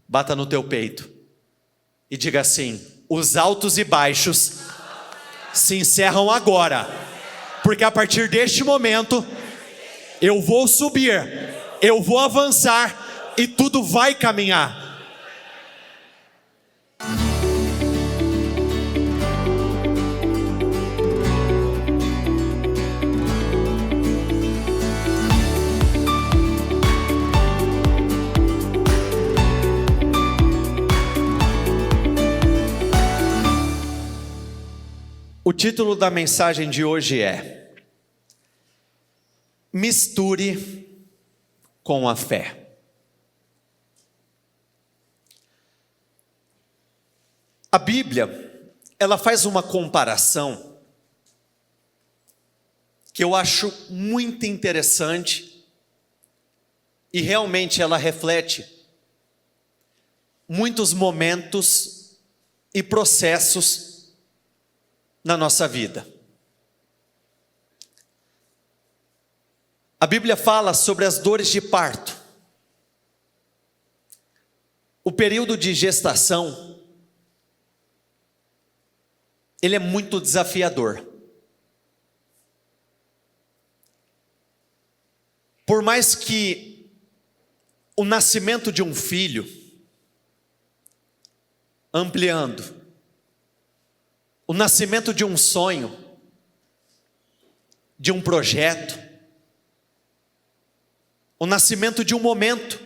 Bata no teu peito e diga assim: os altos e baixos se encerram agora, porque a partir deste momento eu vou subir, eu vou avançar e tudo vai caminhar. O título da mensagem de hoje é: misture com a fé. A Bíblia, ela faz uma comparação que eu acho muito interessante e realmente ela reflete muitos momentos e processos na nossa vida. A Bíblia fala sobre as dores de parto. O período de gestação, ele é muito desafiador. Por mais que o nascimento de um filho, ampliando, o nascimento de um sonho, de um projeto, o nascimento de um momento,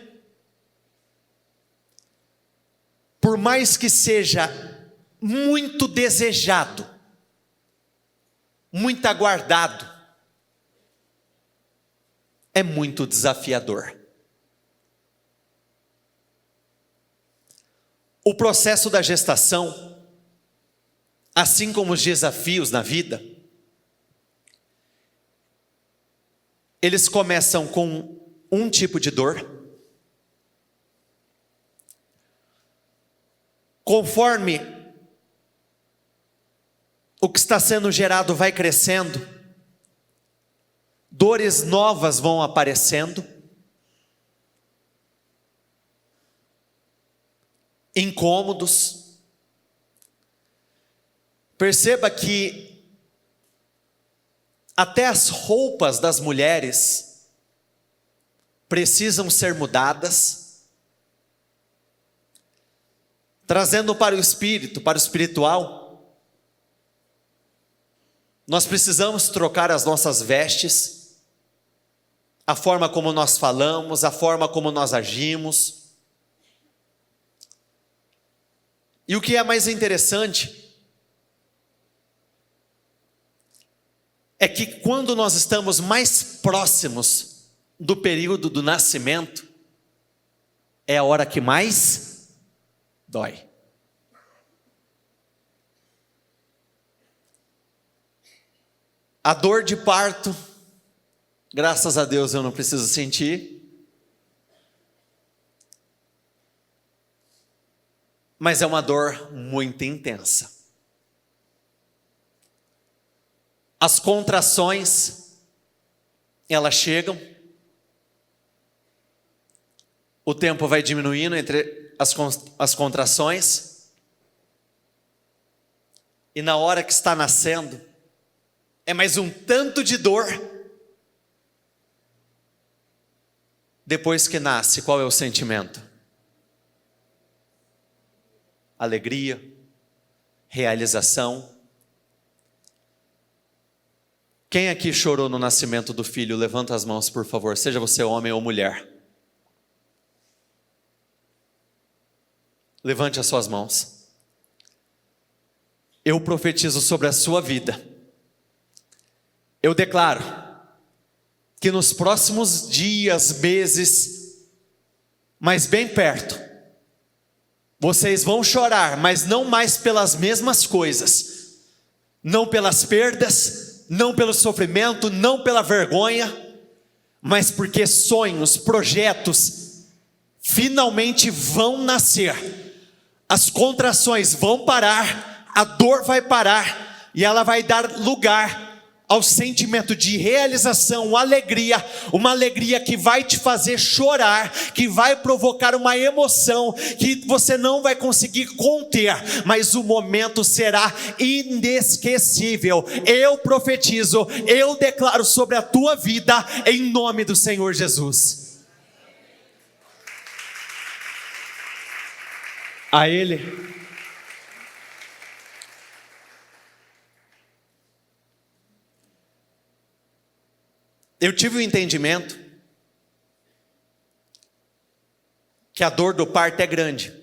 por mais que seja muito desejado, muito aguardado, é muito desafiador. O processo da gestação, assim como os desafios na vida, eles começam com um tipo de dor. Conforme o que está sendo gerado vai crescendo, dores novas vão aparecendo, incômodos. Perceba que até as roupas das mulheres precisam ser mudadas, trazendo para o espírito, para o espiritual. Nós precisamos trocar as nossas vestes, a forma como nós falamos, a forma como nós agimos. E o que é mais interessante é que quando nós estamos mais próximos do período do nascimento, é a hora que mais dói. A dor de parto, graças a Deus eu não preciso sentir, mas é uma dor muito intensa. As contrações, elas chegam, o tempo vai diminuindo entre as contrações, e na hora que está nascendo, é mais um tanto de dor. Depois que nasce, qual é o sentimento? Alegria, realização. Quem aqui chorou no nascimento do filho? Levanta as mãos, por favor, seja você homem ou mulher. Levante as suas mãos. Eu profetizo sobre a sua vida. Eu declaro que nos próximos dias, meses, mas bem perto, vocês vão chorar, mas não mais pelas mesmas coisas, não pelas perdas, não pelo sofrimento, não pela vergonha, mas porque sonhos, projetos, finalmente vão nascer. As contrações vão parar, a dor vai parar, e ela vai dar lugar ao sentimento de realização, alegria, uma alegria que vai te fazer chorar, que vai provocar uma emoção que você não vai conseguir conter, mas o momento será inesquecível. Eu profetizo, eu declaro sobre a tua vida, em nome do Senhor Jesus. A Ele eu tive o entendimento que a dor do parto é grande,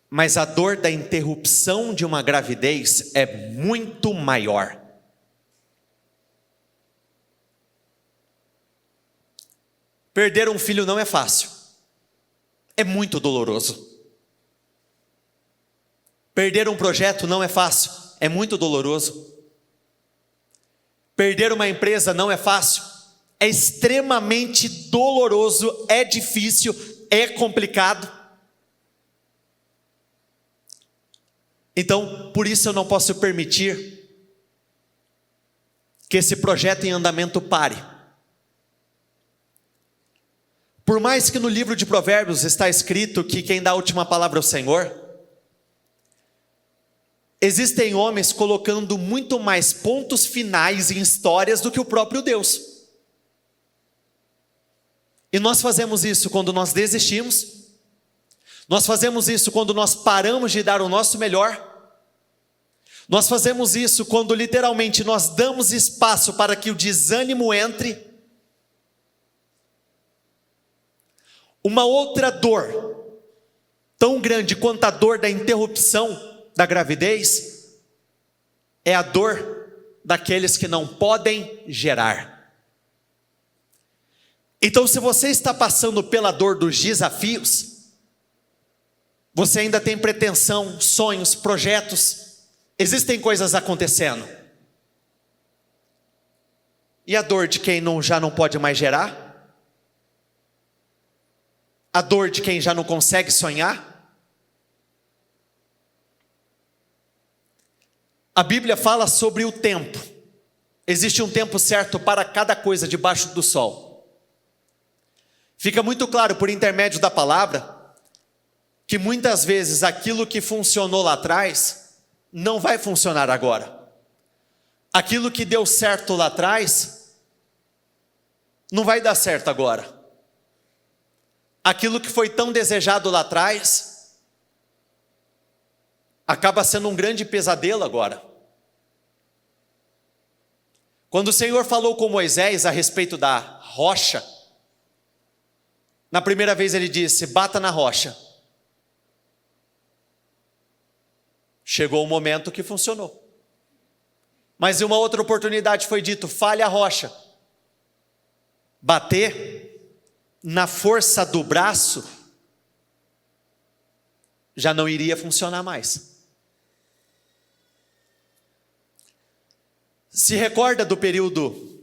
mas a dor da interrupção de uma gravidez é muito maior. Perder um filho não é fácil, é muito doloroso. Perder um projeto não é fácil, é muito doloroso. Perder uma empresa não é fácil, é extremamente doloroso, é difícil, é complicado. Então, por isso eu não posso permitir que esse projeto em andamento pare. Por mais que no livro de Provérbios está escrito que quem dá a última palavra é o Senhor, existem homens colocando muito mais pontos finais em histórias do que o próprio Deus. E nós fazemos isso quando nós desistimos, nós fazemos isso quando nós paramos de dar o nosso melhor, nós fazemos isso quando literalmente nós damos espaço para que o desânimo entre. Uma outra dor, tão grande quanto a dor da interrupção da gravidez, é a dor daqueles que não podem gerar. Então, se você está passando pela dor dos desafios, você ainda tem pretensão, sonhos, projetos, existem coisas acontecendo. E a dor de quem já não pode mais gerar? A dor de quem já não consegue sonhar? A Bíblia fala sobre o tempo. Existe um tempo certo para cada coisa debaixo do sol. Fica muito claro por intermédio da palavra que muitas vezes aquilo que funcionou lá atrás não vai funcionar agora. Aquilo que deu certo lá atrás não vai dar certo agora. Aquilo que foi tão desejado lá atrás acaba sendo um grande pesadelo agora. Quando o Senhor falou com Moisés a respeito da rocha, na primeira vez ele disse: bata na rocha. Chegou um momento que funcionou. Mas em uma outra oportunidade foi dito: fale a rocha. Bater na força do braço já não iria funcionar mais. Se recorda do período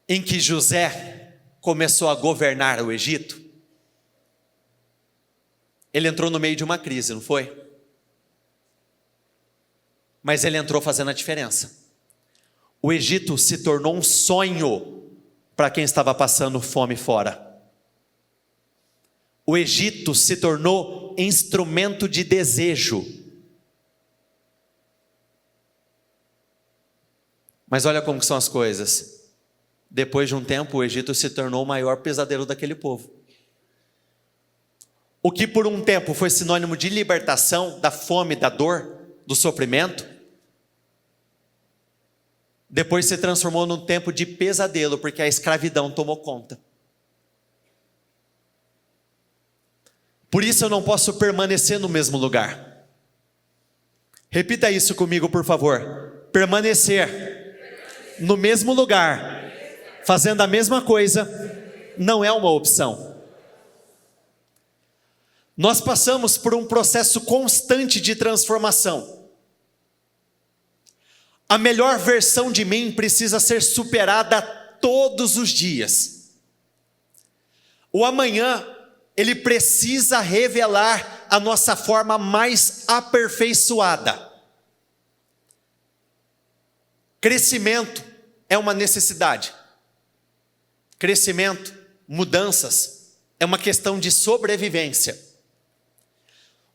em que José começou a governar o Egito? Ele entrou no meio de uma crise, não foi? Mas ele entrou fazendo a diferença. O Egito se tornou um sonho para quem estava passando fome fora. O Egito se tornou instrumento de desejo. Mas olha como são as coisas. Depois de um tempo, o Egito se tornou o maior pesadelo daquele povo. O que por um tempo foi sinônimo de libertação da fome, da dor, do sofrimento, depois se transformou num tempo de pesadelo, porque a escravidão tomou conta. Por isso eu não posso permanecer no mesmo lugar. Repita isso comigo, por favor. Permanecer no mesmo lugar, fazendo a mesma coisa, não é uma opção. Nós passamos por um processo constante de transformação. A melhor versão de mim precisa ser superada todos os dias. O amanhã, ele precisa revelar a nossa forma mais aperfeiçoada. Crescimento é uma necessidade. Crescimento, mudanças, é uma questão de sobrevivência.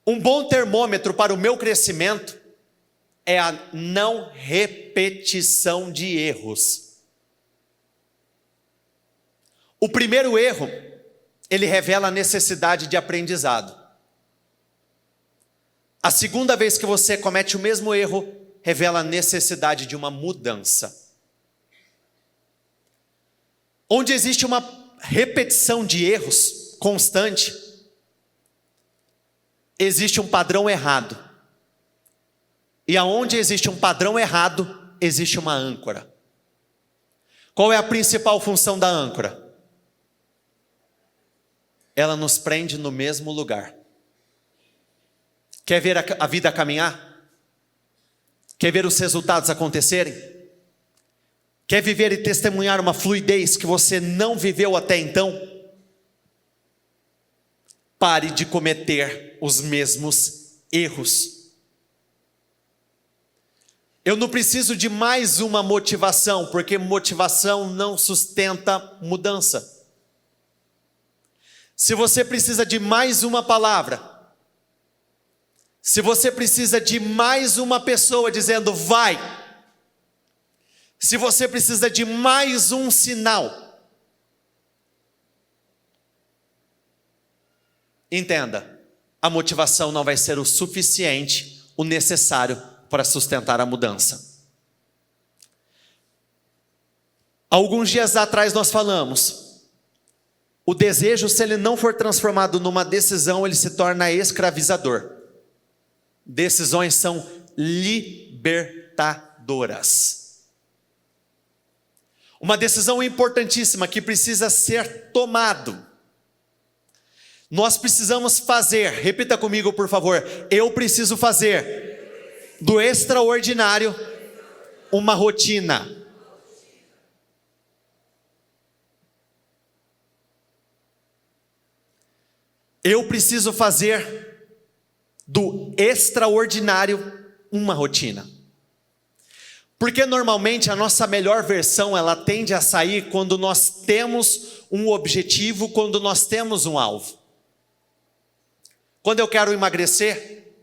Um bom termômetro para o meu crescimento é a não repetição de erros. O primeiro erro, ele revela a necessidade de aprendizado. A segunda vez que você comete o mesmo erro, revela a necessidade de uma mudança. Onde existe uma repetição de erros constante, existe um padrão errado. E aonde existe um padrão errado, existe uma âncora. Qual é a principal função da âncora? Ela nos prende no mesmo lugar. Quer ver a vida caminhar? Quer ver os resultados acontecerem? Quer viver e testemunhar uma fluidez que você não viveu até então? Pare de cometer os mesmos erros. Eu não preciso de mais uma motivação, porque motivação não sustenta mudança. Se você precisa de mais uma palavra, se você precisa de mais uma pessoa dizendo vai, se você precisa de mais um sinal, entenda, a motivação não vai ser o suficiente, o necessário para sustentar a mudança. Alguns dias atrás nós falamos, o desejo, se ele não for transformado numa decisão, ele se torna escravizador. Decisões são libertadoras. Uma decisão importantíssima que precisa ser tomado. Nós precisamos fazer, repita comigo por favor, eu preciso fazer do extraordinário uma rotina. Eu preciso fazer do extraordinário uma rotina. Porque normalmente a nossa melhor versão, ela tende a sair quando nós temos um objetivo, quando nós temos um alvo. Quando eu quero emagrecer,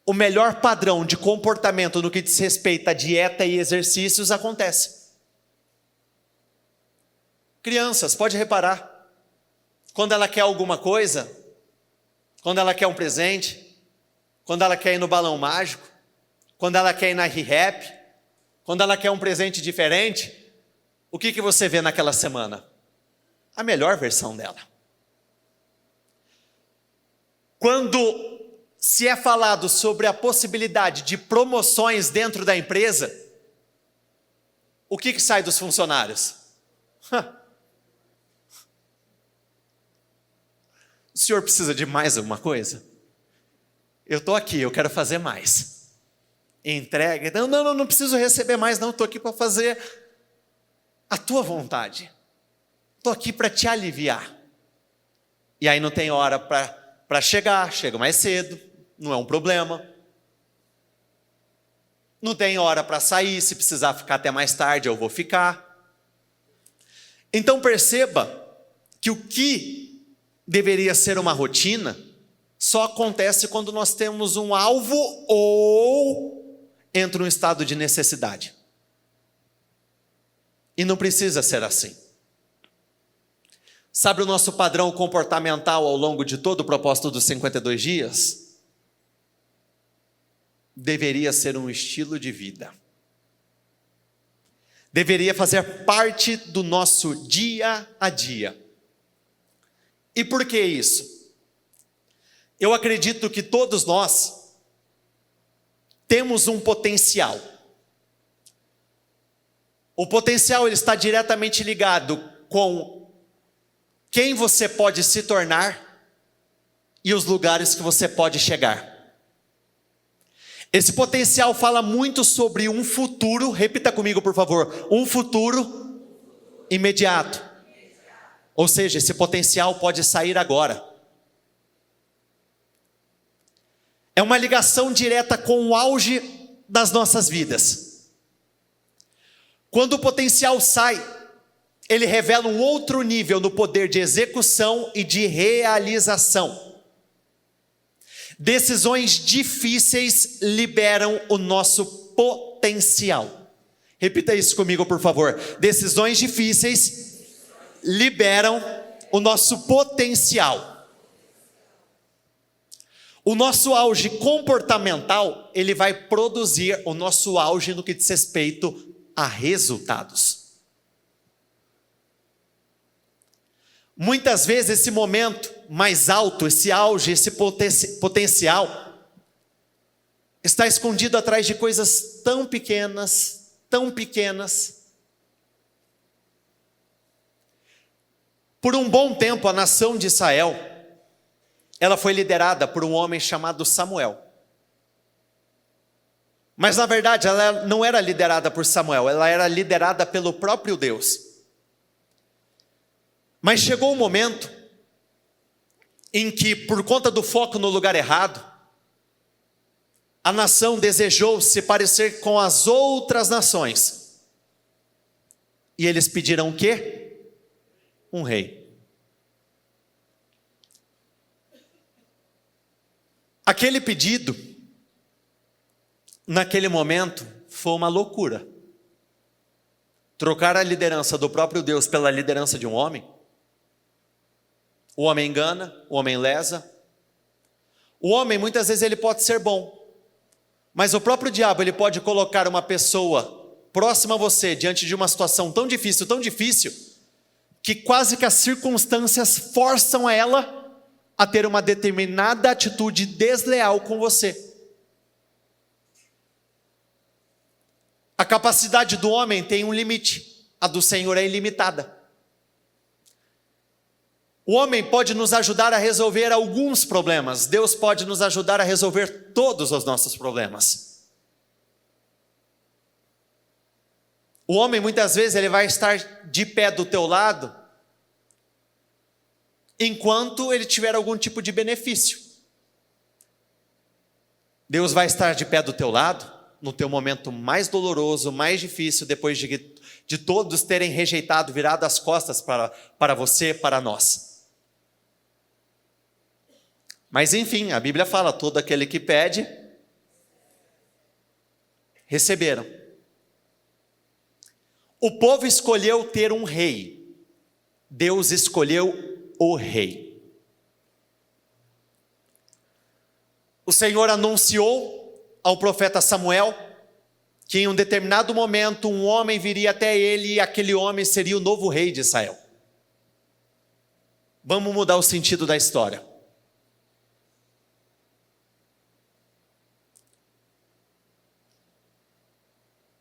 o melhor padrão de comportamento no que diz respeito à dieta e exercícios acontece. Crianças, pode reparar, quando ela quer alguma coisa, quando ela quer um presente, quando ela quer ir no balão mágico, quando ela quer ir na ReHap, quando ela quer um presente diferente, o que você vê naquela semana? A melhor versão dela. Quando se é falado sobre a possibilidade de promoções dentro da empresa, o que sai dos funcionários? O senhor precisa de mais alguma coisa? Eu estou aqui, eu quero fazer mais. Entrega. Não preciso receber mais, não. Estou aqui para fazer a tua vontade. Estou aqui para te aliviar. E aí não tem hora para chegar, chega mais cedo, não é um problema. Não tem hora para sair, se precisar ficar até mais tarde, eu vou ficar. Então perceba que o que deveria ser uma rotina, só acontece quando nós temos um alvo ou entra num estado de necessidade. E não precisa ser assim. Sabe o nosso padrão comportamental ao longo de todo o propósito dos 52 dias? Deveria ser um estilo de vida. Deveria fazer parte do nosso dia a dia. E por que isso? Eu acredito que todos nós temos um potencial. O potencial ele está diretamente ligado com quem você pode se tornar e os lugares que você pode chegar. Esse potencial fala muito sobre um futuro, repita comigo por favor, um futuro imediato. Ou seja, esse potencial pode sair agora. É uma ligação direta com o auge das nossas vidas. Quando o potencial sai, ele revela um outro nível no poder de execução e de realização. Decisões difíceis liberam o nosso potencial. Repita isso comigo, por favor. Decisões difíceis liberam o nosso potencial. O nosso auge comportamental, ele vai produzir o nosso auge no que diz respeito a resultados. Muitas vezes esse momento mais alto, esse auge, esse potencial, está escondido atrás de coisas tão pequenas, tão pequenas. Por um bom tempo, a nação de Israel, ela foi liderada por um homem chamado Samuel. Mas na verdade ela não era liderada por Samuel, ela era liderada pelo próprio Deus. Mas chegou um momento em que, por conta do foco no lugar errado, a nação desejou se parecer com as outras nações. E eles pediram o quê? Um rei. Aquele pedido, naquele momento, foi uma loucura. Trocar a liderança do próprio Deus pela liderança de um homem. O homem engana, o homem lesa. O homem, muitas vezes, ele pode ser bom. Mas o próprio diabo, ele pode colocar uma pessoa próxima a você, diante de uma situação tão difícil, que quase que as circunstâncias forçam ela a ter uma determinada atitude desleal com você. A capacidade do homem tem um limite, a do Senhor é ilimitada. O homem pode nos ajudar a resolver alguns problemas, Deus pode nos ajudar a resolver todos os nossos problemas. O homem muitas vezes ele vai estar de pé do teu lado, enquanto ele tiver algum tipo de benefício. Deus vai estar de pé do teu lado, no teu momento mais doloroso, mais difícil, depois de todos terem rejeitado, virado as costas para você, para nós. Mas enfim, a Bíblia fala, todo aquele que pede, receberam. O povo escolheu ter um rei, Deus escolheu o rei. O Senhor anunciou ao profeta Samuel que em um determinado momento um homem viria até ele e aquele homem seria o novo rei de Israel. Vamos mudar o sentido da história.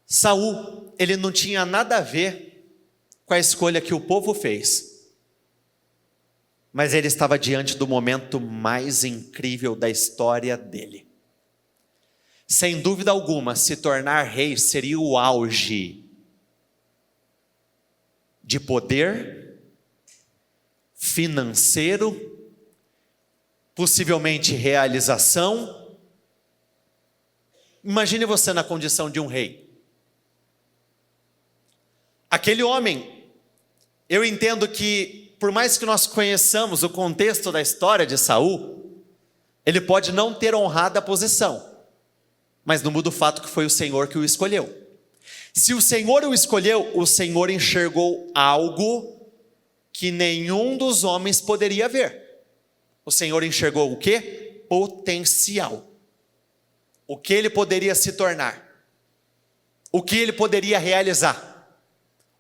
Saul, ele não tinha nada a ver com a escolha que o povo fez. Mas ele estava diante do momento mais incrível da história dele. Sem dúvida alguma, se tornar rei seria o auge de poder financeiro, possivelmente realização. Imagine você na condição de um rei. Aquele homem, eu entendo que por mais que nós conheçamos o contexto da história de Saul, ele pode não ter honrado a posição, mas não muda o fato que foi o Senhor que o escolheu. Se o Senhor o escolheu, o Senhor enxergou algo que nenhum dos homens poderia ver. O Senhor enxergou o quê? Potencial. O que ele poderia se tornar. O que ele poderia realizar.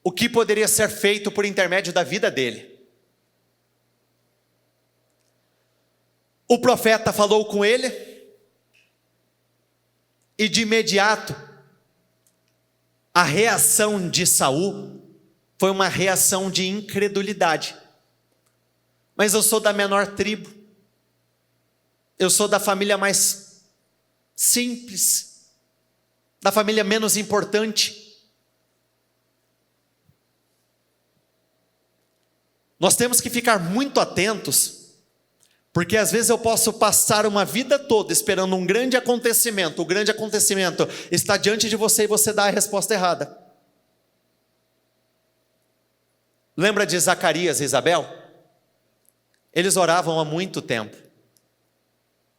O que poderia ser feito por intermédio da vida dele. O profeta falou com ele, e de imediato, a reação de Saul foi uma reação de incredulidade. Mas eu sou da menor tribo, eu sou da família mais simples, da família menos importante. Nós temos que ficar muito atentos, porque às vezes eu posso passar uma vida toda esperando um grande acontecimento, o grande acontecimento está diante de você e você dá a resposta errada. Lembra de Zacarias e Isabel? Eles oravam há muito tempo.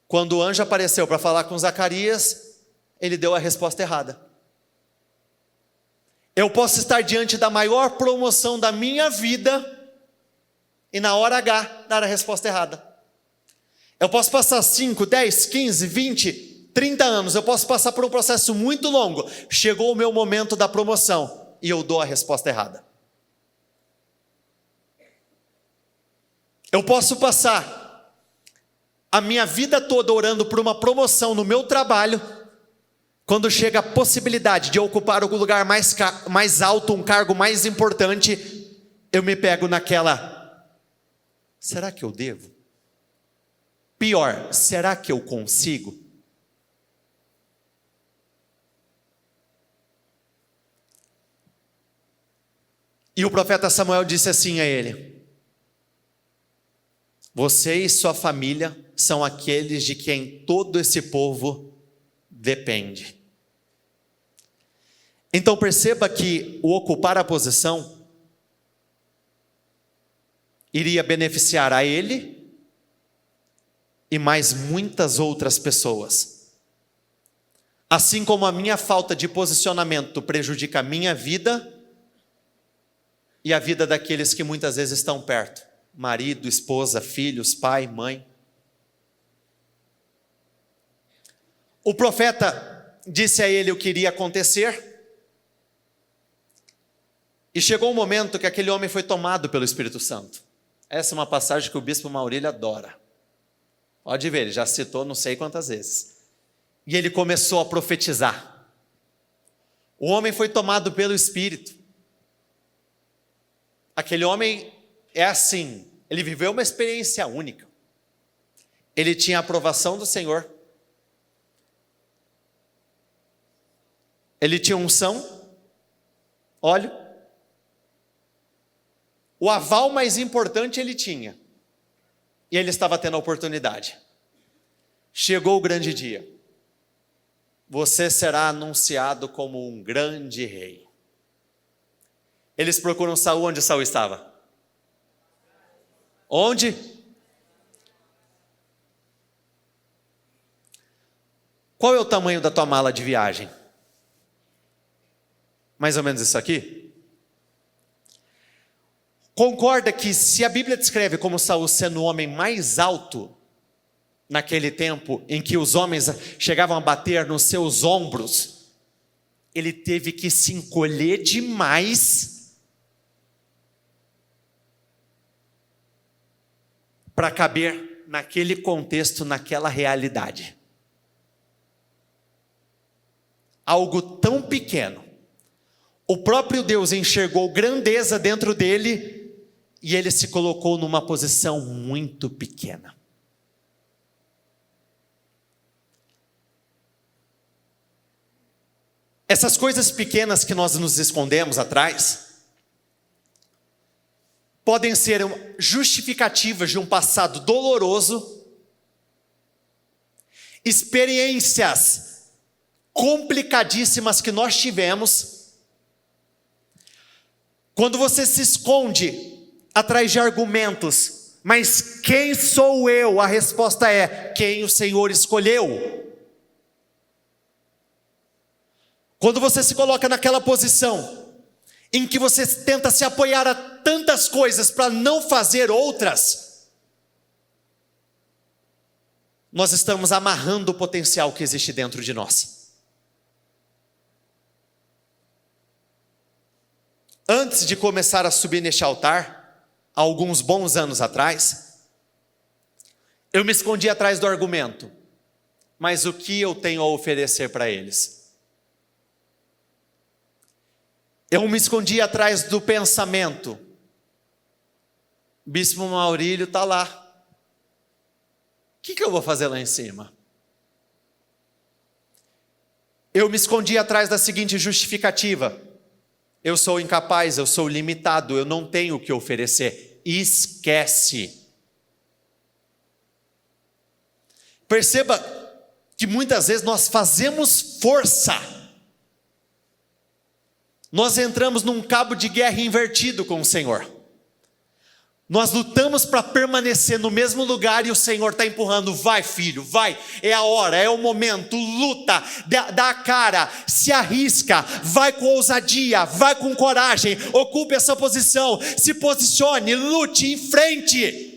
Quando o anjo apareceu para falar com Zacarias, ele deu a resposta errada. Eu posso estar diante da maior promoção da minha vida e na hora H dar a resposta errada. Eu posso passar 5, 10, 15, 20, 30 anos, eu posso passar por um processo muito longo. Chegou o meu momento da promoção e eu dou a resposta errada. Eu posso passar a minha vida toda orando por uma promoção no meu trabalho. Quando chega a possibilidade de ocupar o lugar mais alto, um cargo mais importante, eu me pego naquela: será que eu devo? Pior, será que eu consigo? E o profeta Samuel disse assim a ele: você e sua família são aqueles de quem todo esse povo depende. Então perceba que o ocupar a posição iria beneficiar a ele e mais muitas outras pessoas. Assim como a minha falta de posicionamento prejudica a minha vida e a vida daqueles que muitas vezes estão perto. Marido, esposa, filhos, pai, mãe. O profeta disse a ele o que iria acontecer. E chegou um momento que aquele homem foi tomado pelo Espírito Santo. Essa é uma passagem que o bispo Maurílio adora. Pode ver, ele já citou não sei quantas vezes. E ele começou a profetizar. O homem foi tomado pelo Espírito. Aquele homem é assim, ele viveu uma experiência única. Ele tinha a aprovação do Senhor. Ele tinha unção, óleo. O aval mais importante ele tinha. E ele estava tendo a oportunidade. Chegou o grande dia. Você será anunciado como um grande rei. Eles procuram Saul onde Saul estava. Onde? Qual é o tamanho da tua mala de viagem? Mais ou menos isso aqui? Concorda que se a Bíblia descreve como Saul sendo o homem mais alto naquele tempo, em que os homens chegavam a bater nos seus ombros, ele teve que se encolher demais para caber naquele contexto, naquela realidade. Algo tão pequeno. O próprio Deus enxergou grandeza dentro dele e ele se colocou numa posição muito pequena. Essas coisas pequenas que nós nos escondemos atrás podem ser justificativas de um passado doloroso, experiências complicadíssimas que nós tivemos. Quando você se esconde atrás de argumentos, mas quem sou eu? A resposta é: quem o Senhor escolheu. Quando você se coloca naquela posição em que você tenta se apoiar a tantas coisas para não fazer outras, nós estamos amarrando o potencial que existe dentro de nós. Antes de começar a subir neste altar, há alguns bons anos atrás, eu me escondi atrás do argumento: mas o que eu tenho a oferecer para eles? Eu me escondi atrás do pensamento: Bispo Maurílio está lá, o que eu vou fazer lá em cima? Eu me escondi atrás da seguinte justificativa: eu sou incapaz, eu sou limitado, eu não tenho o que oferecer. Esquece. Perceba que muitas vezes nós fazemos força. Nós entramos num cabo de guerra invertido com o Senhor. Nós lutamos para permanecer no mesmo lugar e o Senhor está empurrando. Vai, filho, vai, é a hora, é o momento. Luta, dá a cara, se arrisca, vai com ousadia, vai com coragem, ocupe essa posição, se posicione, lute em frente.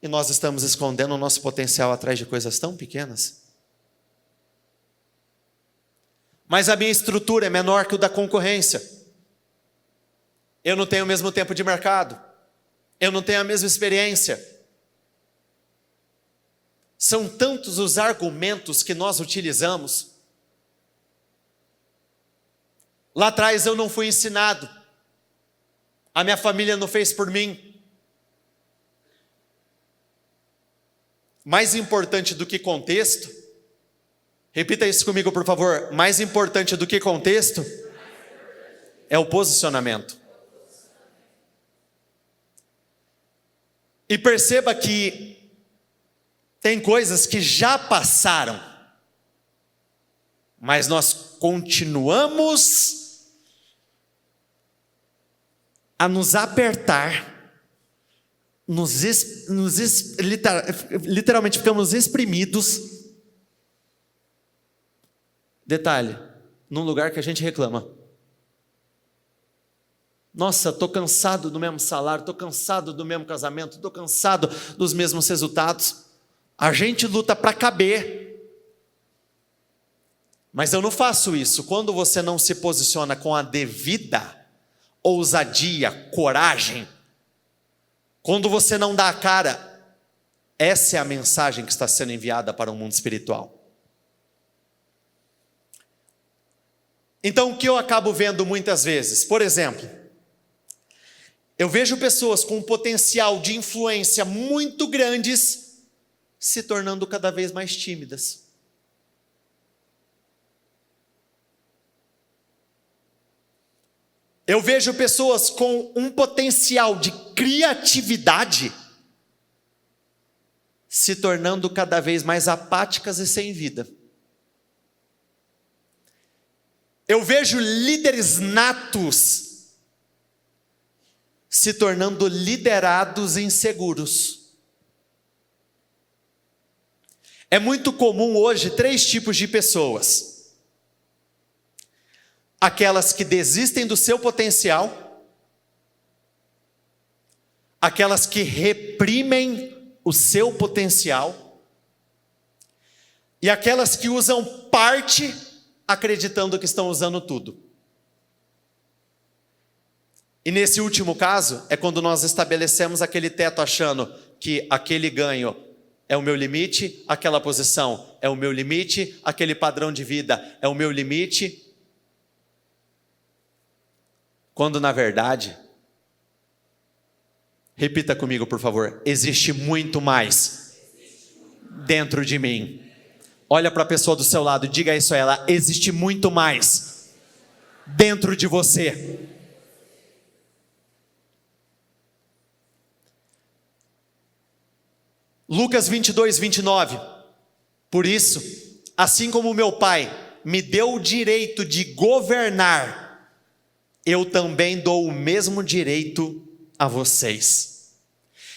E nós estamos escondendo o nosso potencial atrás de coisas tão pequenas. Mas a minha estrutura é menor que o da concorrência. Eu não tenho o mesmo tempo de mercado. Eu não tenho a mesma experiência. São tantos os argumentos que nós utilizamos. Lá atrás eu não fui ensinado. A minha família não fez por mim. Mais importante do que contexto, repita isso comigo, por favor. Mais importante do que contexto é o posicionamento. E perceba que tem coisas que já passaram, mas nós continuamos a nos apertar, literalmente ficamos exprimidos. Detalhe, num lugar que a gente reclama. Nossa, estou cansado do mesmo salário, estou cansado do mesmo casamento, estou cansado dos mesmos resultados. A gente luta para caber. Mas eu não faço isso. Quando você não se posiciona com a devida ousadia, coragem, quando você não dá a cara, essa é a mensagem que está sendo enviada para o mundo espiritual. Então, o que eu acabo vendo muitas vezes? Por exemplo, eu vejo pessoas com um potencial de influência muito grandes se tornando cada vez mais tímidas. Eu vejo pessoas com um potencial de criatividade se tornando cada vez mais apáticas e sem vida. Eu vejo líderes natos se tornando liderados inseguros. É muito comum hoje 3 tipos de pessoas: aquelas que desistem do seu potencial, aquelas que reprimem o seu potencial e aquelas que usam parte acreditando que estão usando tudo. E nesse último caso, é quando nós estabelecemos aquele teto achando que aquele ganho é o meu limite, aquela posição é o meu limite, aquele padrão de vida é o meu limite. Quando na verdade, repita comigo por favor, existe muito mais dentro de mim. Olha para a pessoa do seu lado e diga isso a ela: existe muito mais dentro de você. Lucas 22, 29. Por isso, assim como meu Pai me deu o direito de governar, eu também dou o mesmo direito a vocês.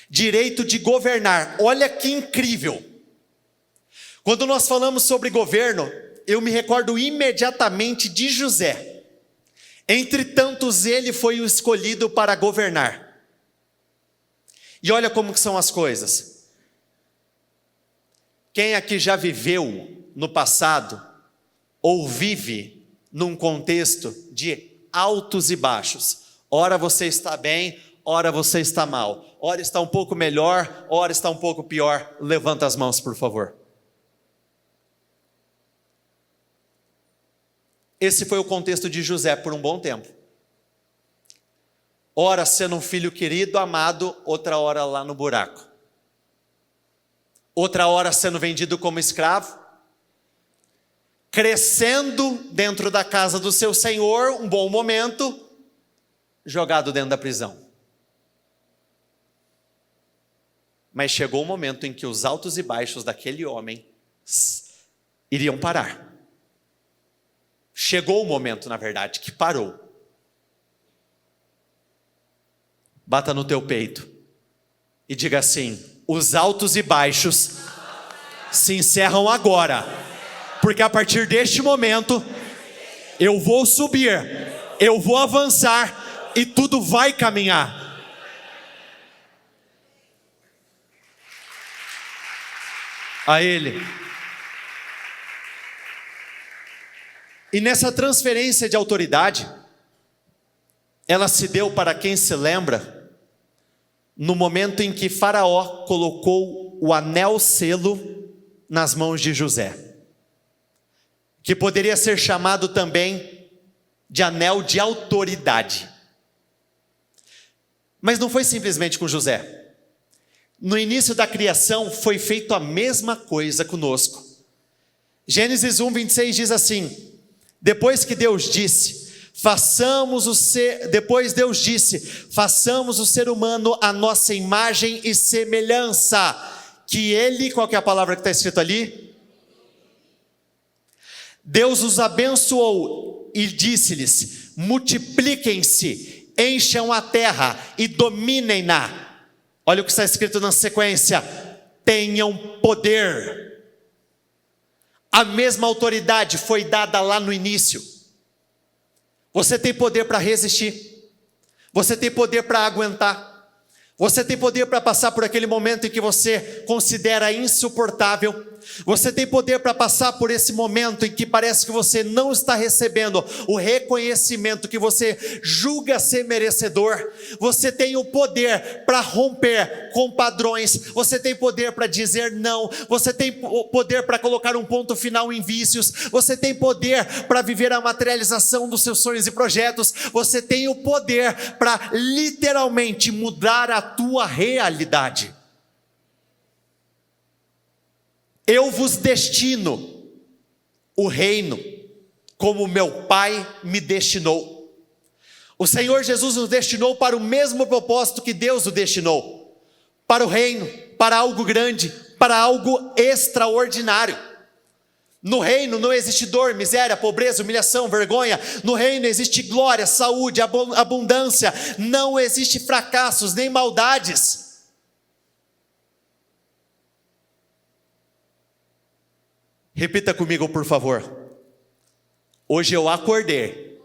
Direito de governar. Olha que incrível. Quando nós falamos sobre governo, eu me recordo imediatamente de José. Entre tantos, ele foi o escolhido para governar. E olha como que são as coisas. Quem aqui já viveu no passado, ou vive num contexto de altos e baixos? Ora você está bem, ora você está mal. Ora está um pouco melhor, ora está um pouco pior. Levanta as mãos, por favor. Esse foi o contexto de José por um bom tempo. Ora sendo um filho querido, amado, outra hora lá no buraco. Outra hora sendo vendido como escravo, crescendo dentro da casa do seu senhor, um bom momento, jogado dentro da prisão. Mas chegou o momento em que os altos e baixos daquele homem iriam parar. Chegou o momento, na verdade, que parou. Bata no teu peito e diga assim: os altos e baixos se encerram agora, porque a partir deste momento eu vou subir, eu vou avançar e tudo vai caminhar. A Ele. E nessa transferência de autoridade, ela se deu, para quem se lembra, no momento em que Faraó colocou o anel selo nas mãos de José, que poderia ser chamado também de anel de autoridade. Mas não foi simplesmente com José. No início da criação foi feito a mesma coisa conosco. Gênesis 1:26 diz assim: depois Deus disse, façamos o ser humano à nossa imagem e semelhança, que ele, qual que é a palavra que está escrito ali? Deus os abençoou e disse-lhes: multipliquem-se, encham a terra e dominem-na. Olha o que está escrito na sequência: tenham poder. A mesma autoridade foi dada lá no início. Você tem poder para resistir, você tem poder para aguentar, você tem poder para passar por aquele momento em que você considera insuportável, você tem poder para passar por esse momento em que parece que você não está recebendo o reconhecimento que você julga ser merecedor. Você tem o poder para romper com padrões, você tem poder para dizer não, você tem o poder para colocar um ponto final em vícios, você tem poder para viver a materialização dos seus sonhos e projetos, você tem o poder para literalmente mudar a tua realidade. Eu vos destino o reino, como meu Pai me destinou. O Senhor Jesus nos destinou para o mesmo propósito que Deus o destinou, para o reino, para algo grande, para algo extraordinário. No reino não existe dor, miséria, pobreza, humilhação, vergonha. No reino existe glória, saúde, abundância. Não existe fracassos nem maldades. Repita comigo, por favor. Hoje eu acordei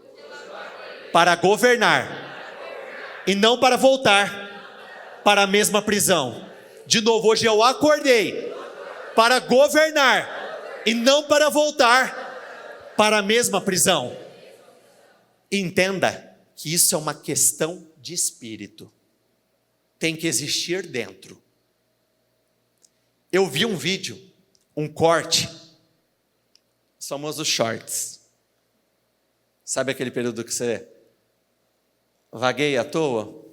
para governar e não para voltar para a mesma prisão. De novo, hoje eu acordei para governar e não para voltar para a mesma prisão. Entenda que isso é uma questão de espírito. Tem que existir dentro. Eu vi um vídeo, um corte, os famosos shorts. Sabe aquele período que você vagueia à toa?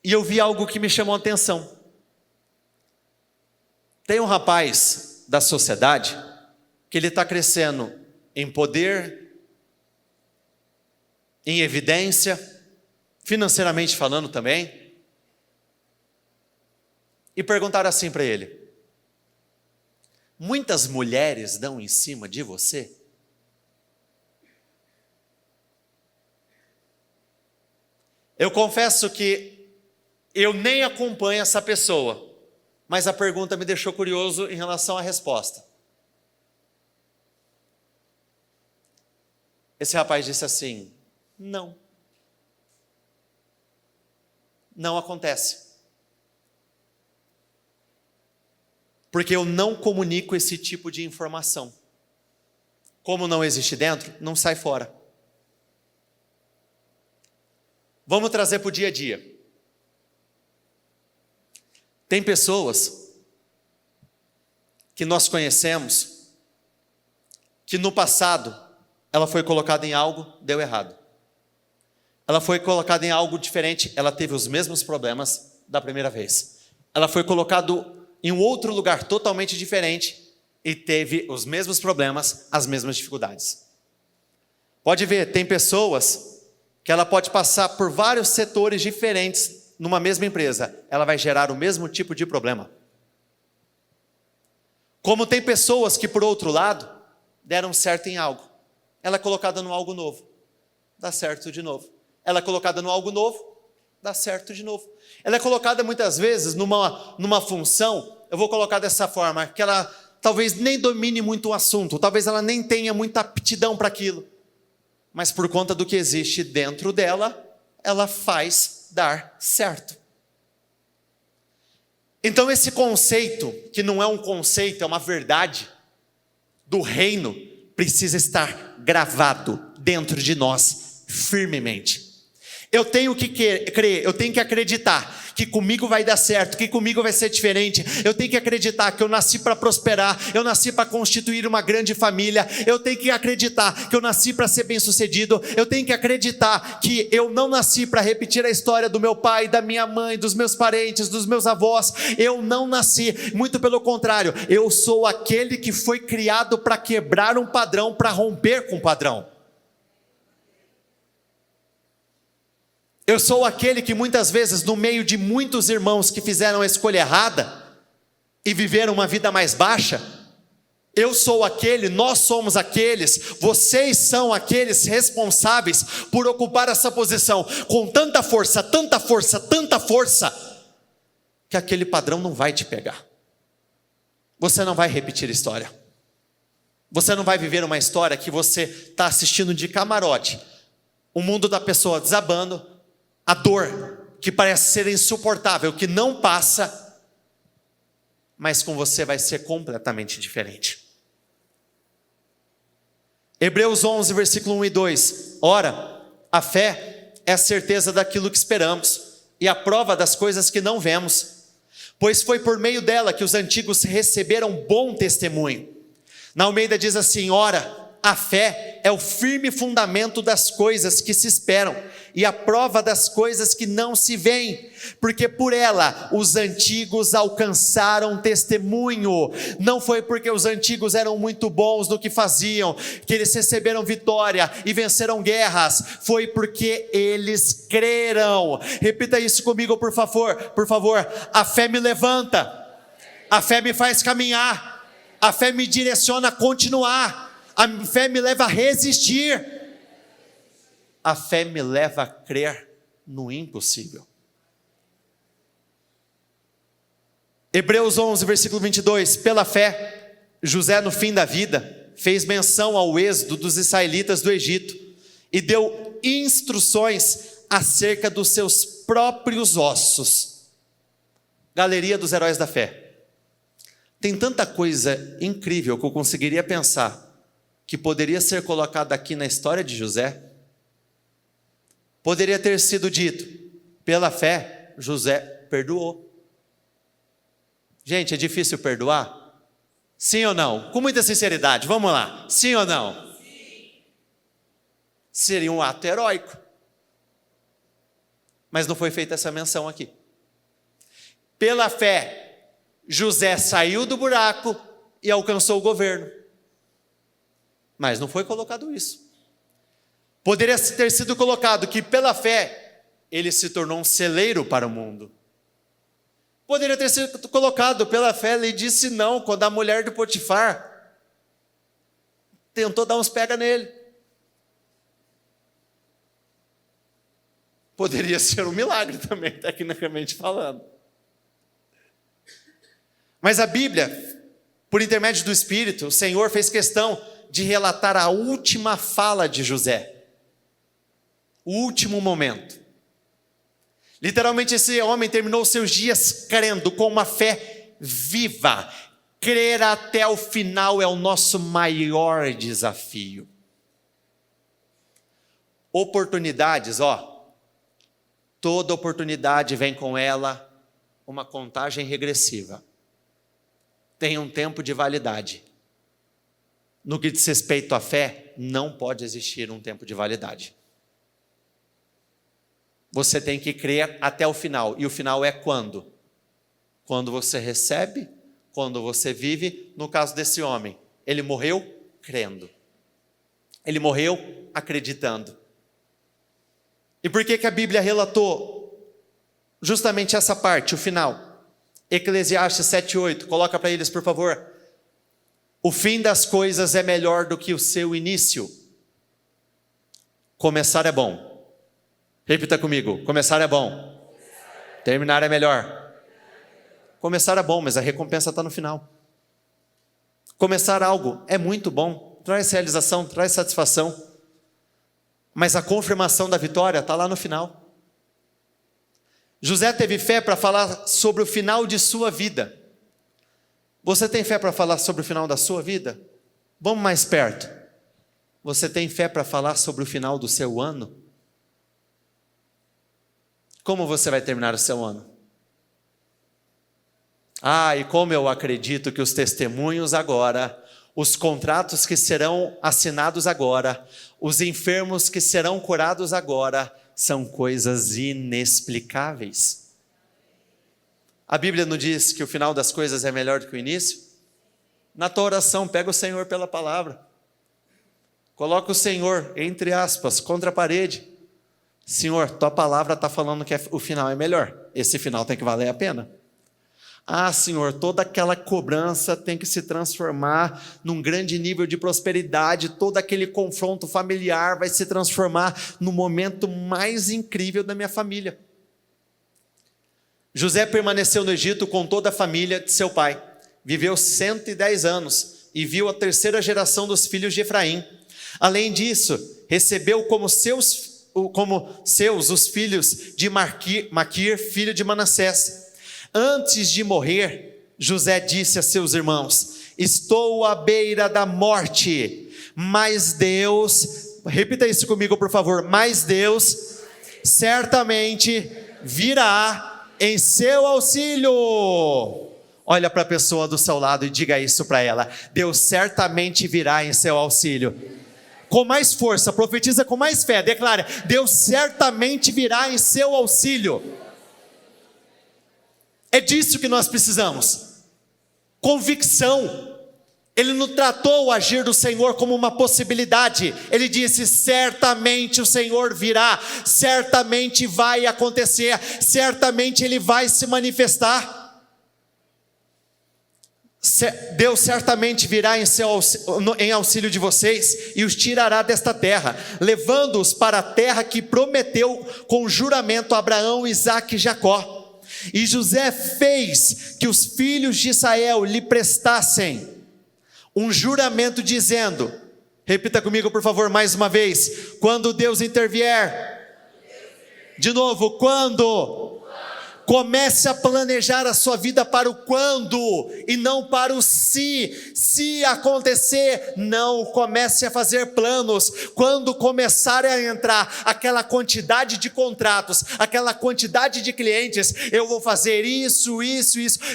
E eu vi algo que me chamou a atenção. Tem um rapaz da sociedade que ele está crescendo em poder, em evidência, financeiramente falando também. E perguntaram assim para ele: muitas mulheres dão em cima de você? Eu confesso que eu nem acompanho essa pessoa, mas a pergunta me deixou curioso em relação à resposta. Esse rapaz disse assim: não. Não acontece. Porque eu não comunico esse tipo de informação. Como não existe dentro, não sai fora. Vamos trazer para o dia a dia. Tem pessoas que nós conhecemos que no passado ela foi colocada em algo, deu errado. Ela foi colocada em algo diferente, ela teve os mesmos problemas da primeira vez. Ela foi colocada em um outro lugar totalmente diferente e teve os mesmos problemas, as mesmas dificuldades. Pode ver, tem pessoas que ela pode passar por vários setores diferentes numa mesma empresa, ela vai gerar o mesmo tipo de problema. Como tem pessoas que, por outro lado, deram certo em algo, ela é colocada num algo novo. dá certo de novo. Ela é colocada no algo novo, dá certo de novo. Ela é colocada muitas vezes numa função, eu vou colocar dessa forma, que ela talvez nem domine muito o assunto, talvez ela nem tenha muita aptidão para aquilo, mas por conta do que existe dentro dela, ela faz dar certo. Então esse conceito, que não é um conceito, é uma verdade do reino, precisa estar gravado dentro de nós firmemente. Eu tenho que crer, eu tenho que acreditar que comigo vai dar certo, que comigo vai ser diferente. Eu tenho que acreditar que eu nasci para prosperar, eu nasci para constituir uma grande família. Eu tenho que acreditar que eu nasci para ser bem-sucedido. Eu tenho que acreditar que eu não nasci para repetir a história do meu pai, da minha mãe, dos meus parentes, dos meus avós. Eu não nasci, muito pelo contrário, eu sou aquele que foi criado para quebrar um padrão, para romper com o padrão. Eu sou aquele que muitas vezes, no meio de muitos irmãos que fizeram a escolha errada e viveram uma vida mais baixa, eu sou aquele, nós somos aqueles, vocês são aqueles responsáveis por ocupar essa posição com tanta força, tanta força, tanta força, que aquele padrão não vai te pegar. Você não vai repetir a história. Você não vai viver uma história que você está assistindo de camarote, o mundo da pessoa desabando, a dor que parece ser insuportável, que não passa, mas com você vai ser completamente diferente. Hebreus 11, versículo 1 e 2. Ora, a fé é a certeza daquilo que esperamos e a prova das coisas que não vemos, pois foi por meio dela que os antigos receberam bom testemunho. Na Almeida diz assim: ora, a fé é o firme fundamento das coisas que se esperam e a prova das coisas que não se veem, porque por ela os antigos alcançaram testemunho. Não foi porque os antigos eram muito bons no que faziam, que eles receberam vitória e venceram guerras, foi porque eles creram. Repita isso comigo, por favor. A fé me levanta, a fé me faz caminhar, a fé me direciona a continuar, a fé me leva a resistir. A fé me leva a crer no impossível. Hebreus 11, versículo 22. Pela fé, José no fim da vida fez menção ao êxodo dos israelitas do Egito e deu instruções acerca dos seus próprios ossos. Galeria dos heróis da fé. Tem tanta coisa incrível que eu conseguiria pensar que poderia ser colocada aqui na história de José. Poderia ter sido dito: pela fé, José perdoou. Gente, é difícil perdoar? Sim ou não? Com muita sinceridade, vamos lá. Sim ou não? Sim. Seria um ato heróico. Mas não foi feita essa menção aqui. Pela fé, José saiu do buraco e alcançou o governo. Mas não foi colocado isso. Poderia ter sido colocado que pela fé ele se tornou um celeiro para o mundo. Poderia ter sido colocado pela fé ele disse não quando a mulher de Potifar tentou dar uns pega nele. Poderia ser um milagre também, tecnicamente falando. Mas a Bíblia, por intermédio do Espírito, o Senhor fez questão de relatar a última fala de José. O último momento. Literalmente esse homem terminou seus dias crendo com uma fé viva. Crer até o final é o nosso maior desafio. Oportunidades, toda oportunidade vem com ela uma contagem regressiva. Tem um tempo de validade. No que diz respeito à fé, não pode existir um tempo de validade. Você tem que crer até o final. E o final é quando? Quando você recebe, quando você vive. No caso desse homem, ele morreu crendo. Ele morreu acreditando. E por que a Bíblia relatou justamente essa parte, o final? Eclesiastes 7:8, coloca para eles, por favor. O fim das coisas é melhor do que o seu início. Começar é bom. Repita comigo: começar é bom. Terminar é melhor. Começar é bom, mas a recompensa está no final. Começar algo é muito bom, traz realização, traz satisfação, mas a confirmação da vitória está lá no final. José teve fé para falar sobre o final de sua vida. Você tem fé para falar sobre o final da sua vida? Vamos mais perto. Você tem fé para falar sobre o final do seu ano? Como você vai terminar o seu ano? E como eu acredito que os testemunhos agora, os contratos que serão assinados agora, os enfermos que serão curados agora, são coisas inexplicáveis. A Bíblia não diz que o final das coisas é melhor do que o início? Na tua oração, pega o Senhor pela palavra. Coloca o Senhor, entre aspas, contra a parede. Senhor, tua palavra está falando que o final é melhor. Esse final tem que valer a pena. Senhor, toda aquela cobrança tem que se transformar num grande nível de prosperidade, todo aquele confronto familiar vai se transformar no momento mais incrível da minha família. José permaneceu no Egito com toda a família de seu pai, viveu 110 anos e viu a terceira geração dos filhos de Efraim. Além disso, recebeu como seus os filhos de Maquir, filho de Manassés. Antes de morrer, José disse a seus irmãos: estou à beira da morte, mas Deus, repita isso comigo por favor, mas Deus certamente virá em seu auxílio. Olha para a pessoa do seu lado e diga isso para ela: Deus certamente virá em seu auxílio. Com mais força, profetiza com mais fé, declara: Deus certamente virá em seu auxílio. É disso que nós precisamos. Convicção. Ele não tratou o agir do Senhor como uma possibilidade. Ele disse: certamente o Senhor virá, certamente vai acontecer, certamente Ele vai se manifestar. Deus certamente virá em auxílio de vocês e os tirará desta terra, levando-os para a terra que prometeu com juramento a Abraão, Isaque e Jacó. E José fez que os filhos de Israel lhe prestassem um juramento dizendo, repita comigo por favor mais uma vez: quando Deus intervier, de novo, quando? Comece a planejar a sua vida para o quando e não para o se. Se acontecer, não comece a fazer planos. Quando começar a entrar aquela quantidade de contratos, aquela quantidade de clientes, eu vou fazer isso.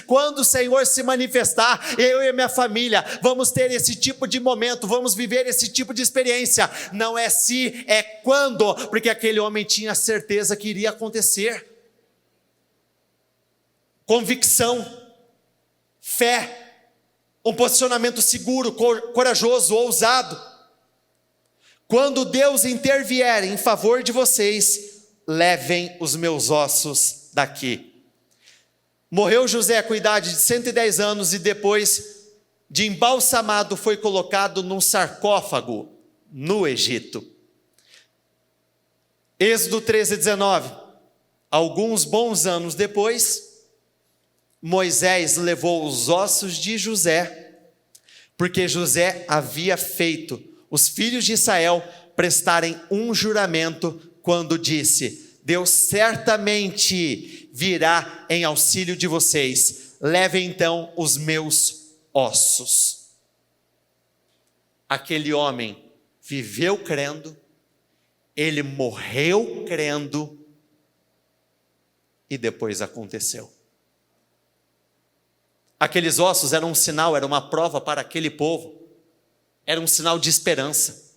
Quando o Senhor se manifestar, eu e minha família vamos ter esse tipo de momento, vamos viver esse tipo de experiência. Não é se, é quando, porque aquele homem tinha certeza que iria acontecer. Convicção, fé, um posicionamento seguro, corajoso, ousado. Quando Deus intervier em favor de vocês, levem os meus ossos daqui. Morreu José com idade de 110 anos e depois de embalsamado foi colocado num sarcófago no Egito. Êxodo 13:19. Alguns bons anos depois, Moisés levou os ossos de José, porque José havia feito os filhos de Israel prestarem um juramento quando disse: Deus certamente virá em auxílio de vocês, levem então os meus ossos. Aquele homem viveu crendo, ele morreu crendo e depois aconteceu. Aqueles ossos eram um sinal, era uma prova para aquele povo, era um sinal de esperança.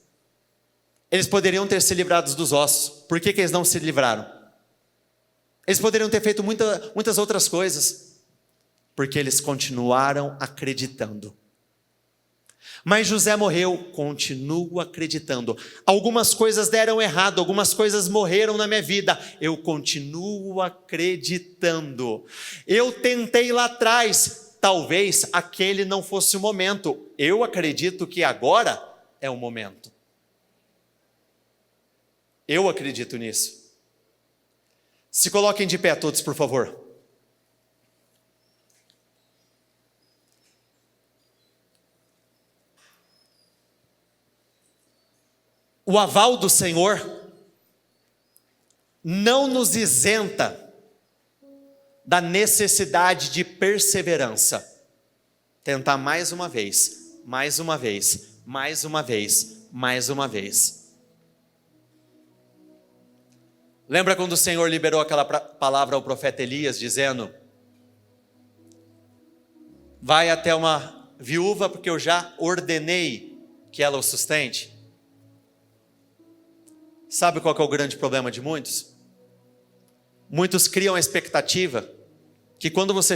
Eles poderiam ter se livrado dos ossos. Por que eles não se livraram? Eles poderiam ter feito muitas outras coisas, porque eles continuaram acreditando. Mas José morreu, continuo acreditando. Algumas coisas deram errado, algumas coisas morreram na minha vida, eu continuo acreditando. Eu tentei lá atrás, talvez aquele não fosse o momento. Eu acredito que agora é o momento. Eu acredito nisso. Se coloquem de pé todos, por favor. O aval do Senhor não nos isenta da necessidade de perseverança. Tentar mais uma vez, mais uma vez, mais uma vez, mais uma vez. Lembra quando o Senhor liberou aquela palavra ao profeta Elias, dizendo: vai até uma viúva, porque eu já ordenei que ela o sustente? Sabe qual que é o grande problema de muitos? Muitos criam a expectativa que quando você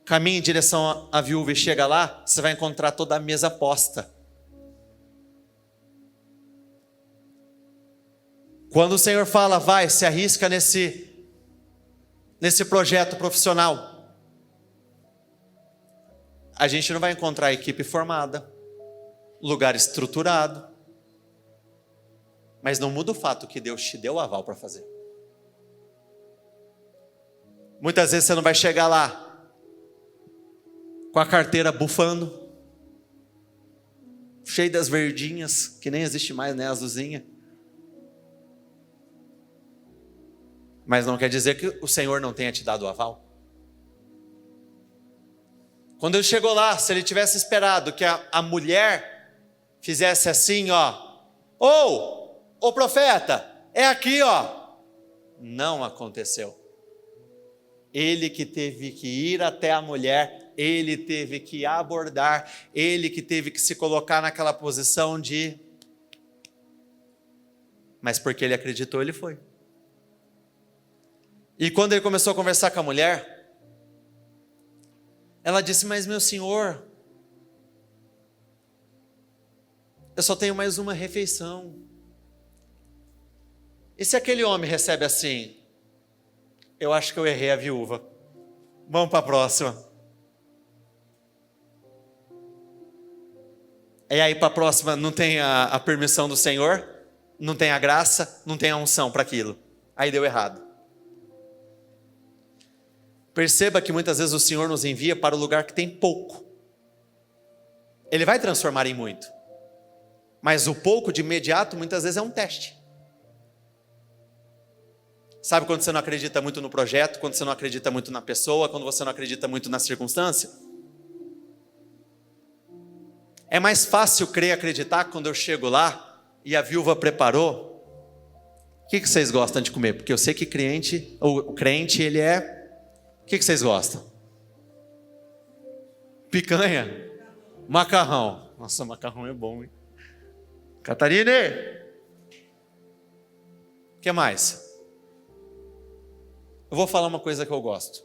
caminha em direção à viúva e chega lá, você vai encontrar toda a mesa posta. Quando o Senhor fala, vai, se arrisca nesse projeto profissional, a gente não vai encontrar a equipe formada, lugar estruturado, mas não muda o fato que Deus te deu o aval para fazer. Muitas vezes você não vai chegar lá com a carteira bufando, cheia das verdinhas, que nem existe mais, né, azulzinha. Mas não quer dizer que o Senhor não tenha te dado o aval. Quando ele chegou lá, se ele tivesse esperado que a mulher fizesse assim, ô profeta, é aqui, não aconteceu. Ele que teve que ir até a mulher, ele teve que abordar, ele que teve que se colocar naquela posição de... Mas porque ele acreditou, ele foi. E quando ele começou a conversar com a mulher, ela disse, mas meu senhor, eu só tenho mais uma refeição. E se aquele homem recebe assim, eu acho que eu errei a viúva. Vamos para a próxima. E aí para a próxima não tem a permissão do Senhor, não tem a graça, não tem a unção para aquilo. Aí deu errado. Perceba que muitas vezes o Senhor nos envia para o lugar que tem pouco. Ele vai transformar em muito. Mas o pouco de imediato muitas vezes é um teste. Sabe quando você não acredita muito no projeto, quando você não acredita muito na pessoa, quando você não acredita muito na circunstância? É mais fácil crer e acreditar quando eu chego lá e a viúva preparou. O que vocês gostam de comer? Porque eu sei que o crente, ele é... O que vocês gostam? Picanha? Macarrão. Nossa, macarrão é bom, hein? Catarine! O que mais? Eu vou falar uma coisa que eu gosto.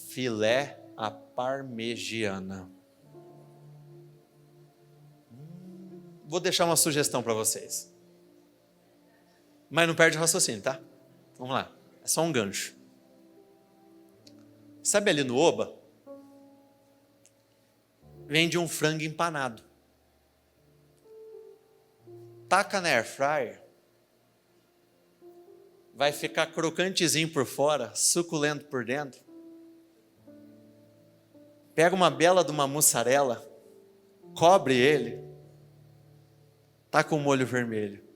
Filé à parmegiana. Vou deixar uma sugestão para vocês. Mas não perde o raciocínio, tá? Vamos lá. É só um gancho. Sabe ali no Oba? Vende um frango empanado. Taca na air fryer. Vai ficar crocantezinho por fora, suculento por dentro. Pega uma bela de uma mussarela, cobre ele, tá com molho vermelho.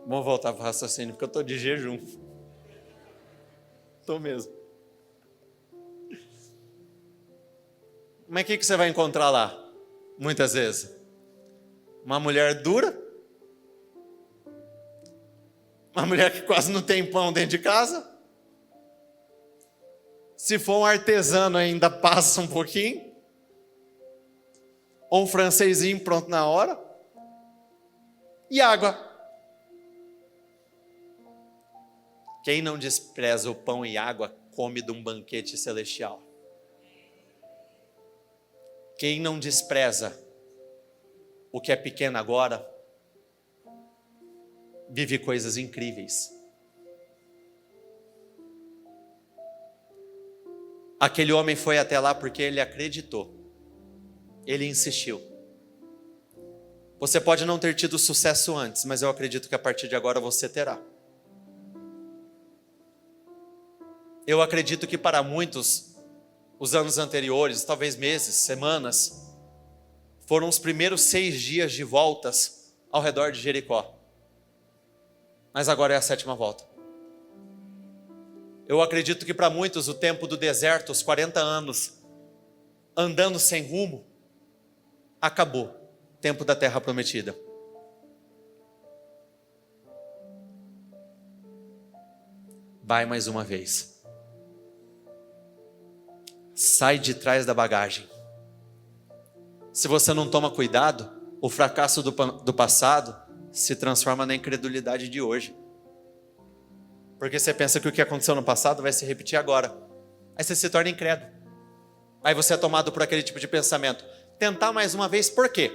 Vamos voltar para o raciocínio, porque eu estou de jejum. Estou mesmo. Mas o que você vai encontrar lá? Muitas vezes. Uma mulher dura. Uma mulher que quase não tem pão dentro de casa. Se for um artesano ainda passa um pouquinho. Ou um francesinho pronto na hora. E água. Quem não despreza o pão e água, come de um banquete celestial. Quem não despreza o que é pequeno agora, vive coisas incríveis. Aquele homem foi até lá porque ele acreditou. Ele insistiu. Você pode não ter tido sucesso antes, mas eu acredito que a partir de agora você terá. Eu acredito que para muitos, os anos anteriores, talvez meses, semanas, foram os primeiros 6 dias de voltas ao redor de Jericó. Mas agora é a 7ª volta. Eu acredito que para muitos o tempo do deserto, os 40 anos, andando sem rumo, acabou. Tempo da terra prometida. Vai mais uma vez. Sai de trás da bagagem. Se você não toma cuidado, o fracasso do passado se transforma na incredulidade de hoje. Porque você pensa que o que aconteceu no passado vai se repetir agora. Aí você se torna incrédulo. Aí você é tomado por aquele tipo de pensamento. Tentar mais uma vez, por quê?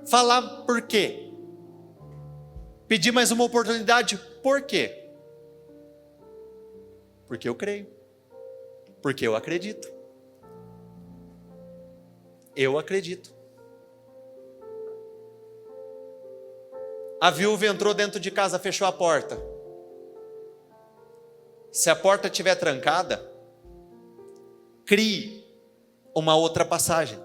Falar por quê? Pedir mais uma oportunidade, por quê? Porque eu creio. Porque eu acredito. Eu acredito. A viúva entrou dentro de casa, fechou a porta. Se a porta estiver trancada, crie uma outra passagem.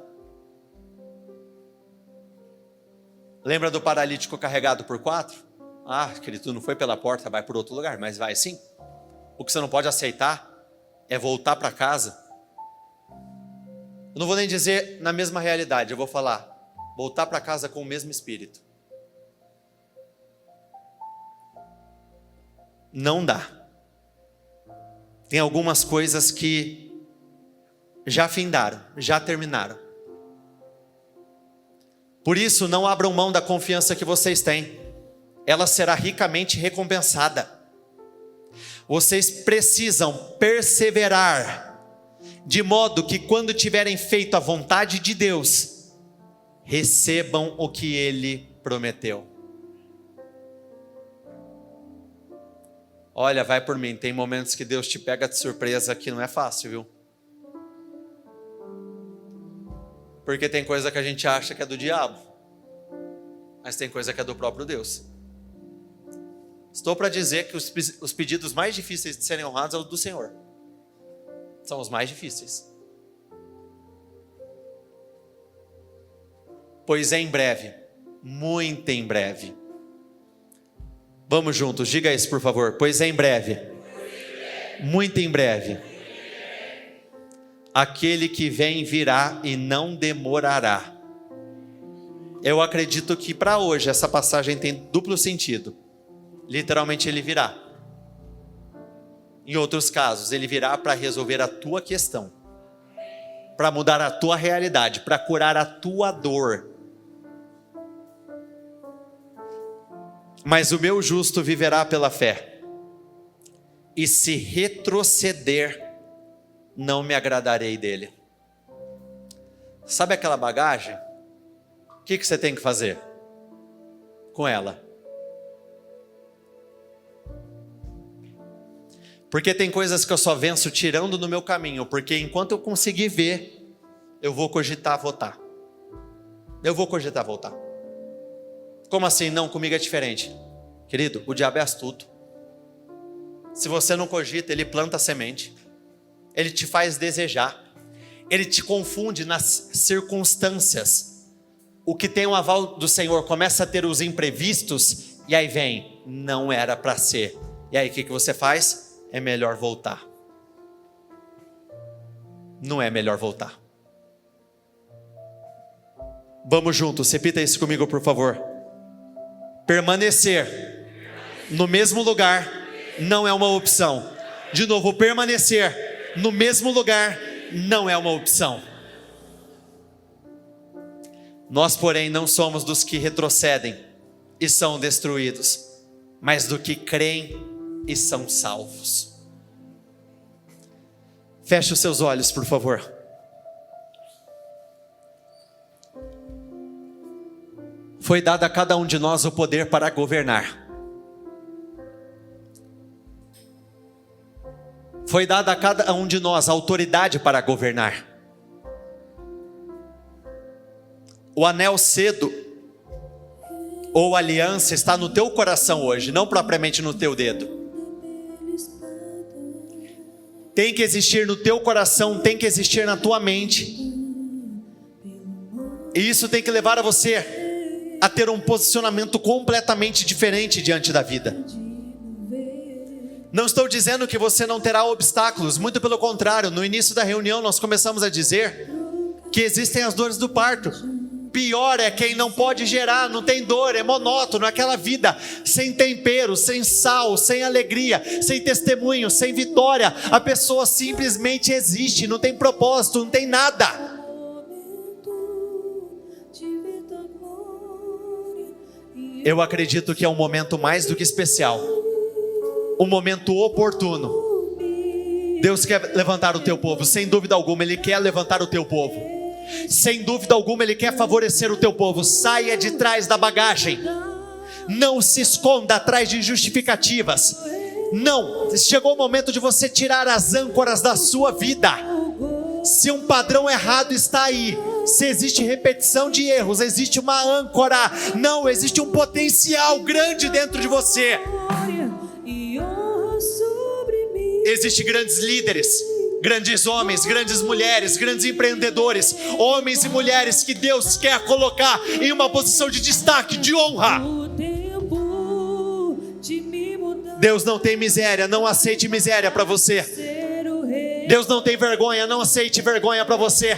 Lembra do paralítico carregado por 4? Ah, querido, não foi pela porta, vai por outro lugar, mas vai sim. O que você não pode aceitar é voltar para casa. Eu não vou nem dizer na mesma realidade, eu vou falar, voltar para casa com o mesmo espírito. Não dá. Tem algumas coisas que já findaram, já terminaram. Por isso, não abram mão da confiança que vocês têm. Ela será ricamente recompensada. Vocês precisam perseverar, de modo que quando tiverem feito a vontade de Deus, recebam o que Ele prometeu. Olha, vai por mim, tem momentos que Deus te pega de surpresa que não é fácil, viu? Porque tem coisa que a gente acha que é do diabo, mas tem coisa que é do próprio Deus. Estou para dizer que os pedidos mais difíceis de serem honrados são os do Senhor. São os mais difíceis. Pois em breve, muito em breve. Vamos juntos, diga isso por favor. Pois em breve, muito em breve, aquele que vem virá e não demorará. Eu acredito que para hoje essa passagem tem duplo sentido. Literalmente ele virá. Em outros casos, ele virá para resolver a tua questão, para mudar a tua realidade, para curar a tua dor. Mas o meu justo viverá pela fé, e se retroceder, não me agradarei dele. Sabe aquela bagagem? O que você tem que fazer com ela? Porque tem coisas que eu só venço tirando do meu caminho, porque enquanto eu conseguir ver, eu vou cogitar voltar. Eu vou cogitar voltar. Como assim? Não, comigo é diferente. Querido, o diabo é astuto. Se você não cogita, ele planta a semente. Ele te faz desejar. Ele te confunde nas circunstâncias. O que tem o aval do Senhor começa a ter os imprevistos, e aí vem, não era para ser. E aí o que você faz? É melhor voltar. Não é melhor voltar. Vamos juntos, repita isso comigo por favor. Permanecer no mesmo lugar não é uma opção. De novo, permanecer no mesmo lugar não é uma opção. Nós, porém, não somos dos que retrocedem e são destruídos, mas do que creem e são salvos. Feche os seus olhos, por favor. Foi dado a cada um de nós o poder para governar. Foi dada a cada um de nós autoridade para governar. O anel cedo ou aliança está no teu coração hoje, não propriamente no teu dedo. Tem que existir no teu coração, tem que existir na tua mente. E isso tem que levar a você a ter um posicionamento completamente diferente diante da vida. Não estou dizendo que você não terá obstáculos, muito pelo contrário. No início da reunião nós começamos a dizer que existem as dores do parto. Pior é quem não pode gerar, não tem dor, é monótono, aquela vida sem tempero, sem sal, sem alegria, sem testemunho, sem vitória. A pessoa simplesmente existe, não tem propósito, não tem nada. Eu acredito que é um momento mais do que especial, um momento oportuno. Deus quer levantar o teu povo, sem dúvida alguma, Ele quer levantar o teu povo. Sem dúvida alguma, Ele quer favorecer o teu povo. Saia de trás da bagagem. Não se esconda atrás de justificativas. Não, chegou o momento de você tirar as âncoras da sua vida. Se um padrão errado está aí, se existe repetição de erros, existe uma âncora. Não, existe um potencial grande dentro de você. Existem grandes líderes, grandes homens, grandes mulheres, grandes empreendedores, homens e mulheres que Deus quer colocar em uma posição de destaque, de honra. Deus não tem miséria, não aceite miséria para você. Deus não tem vergonha, não aceite vergonha para você.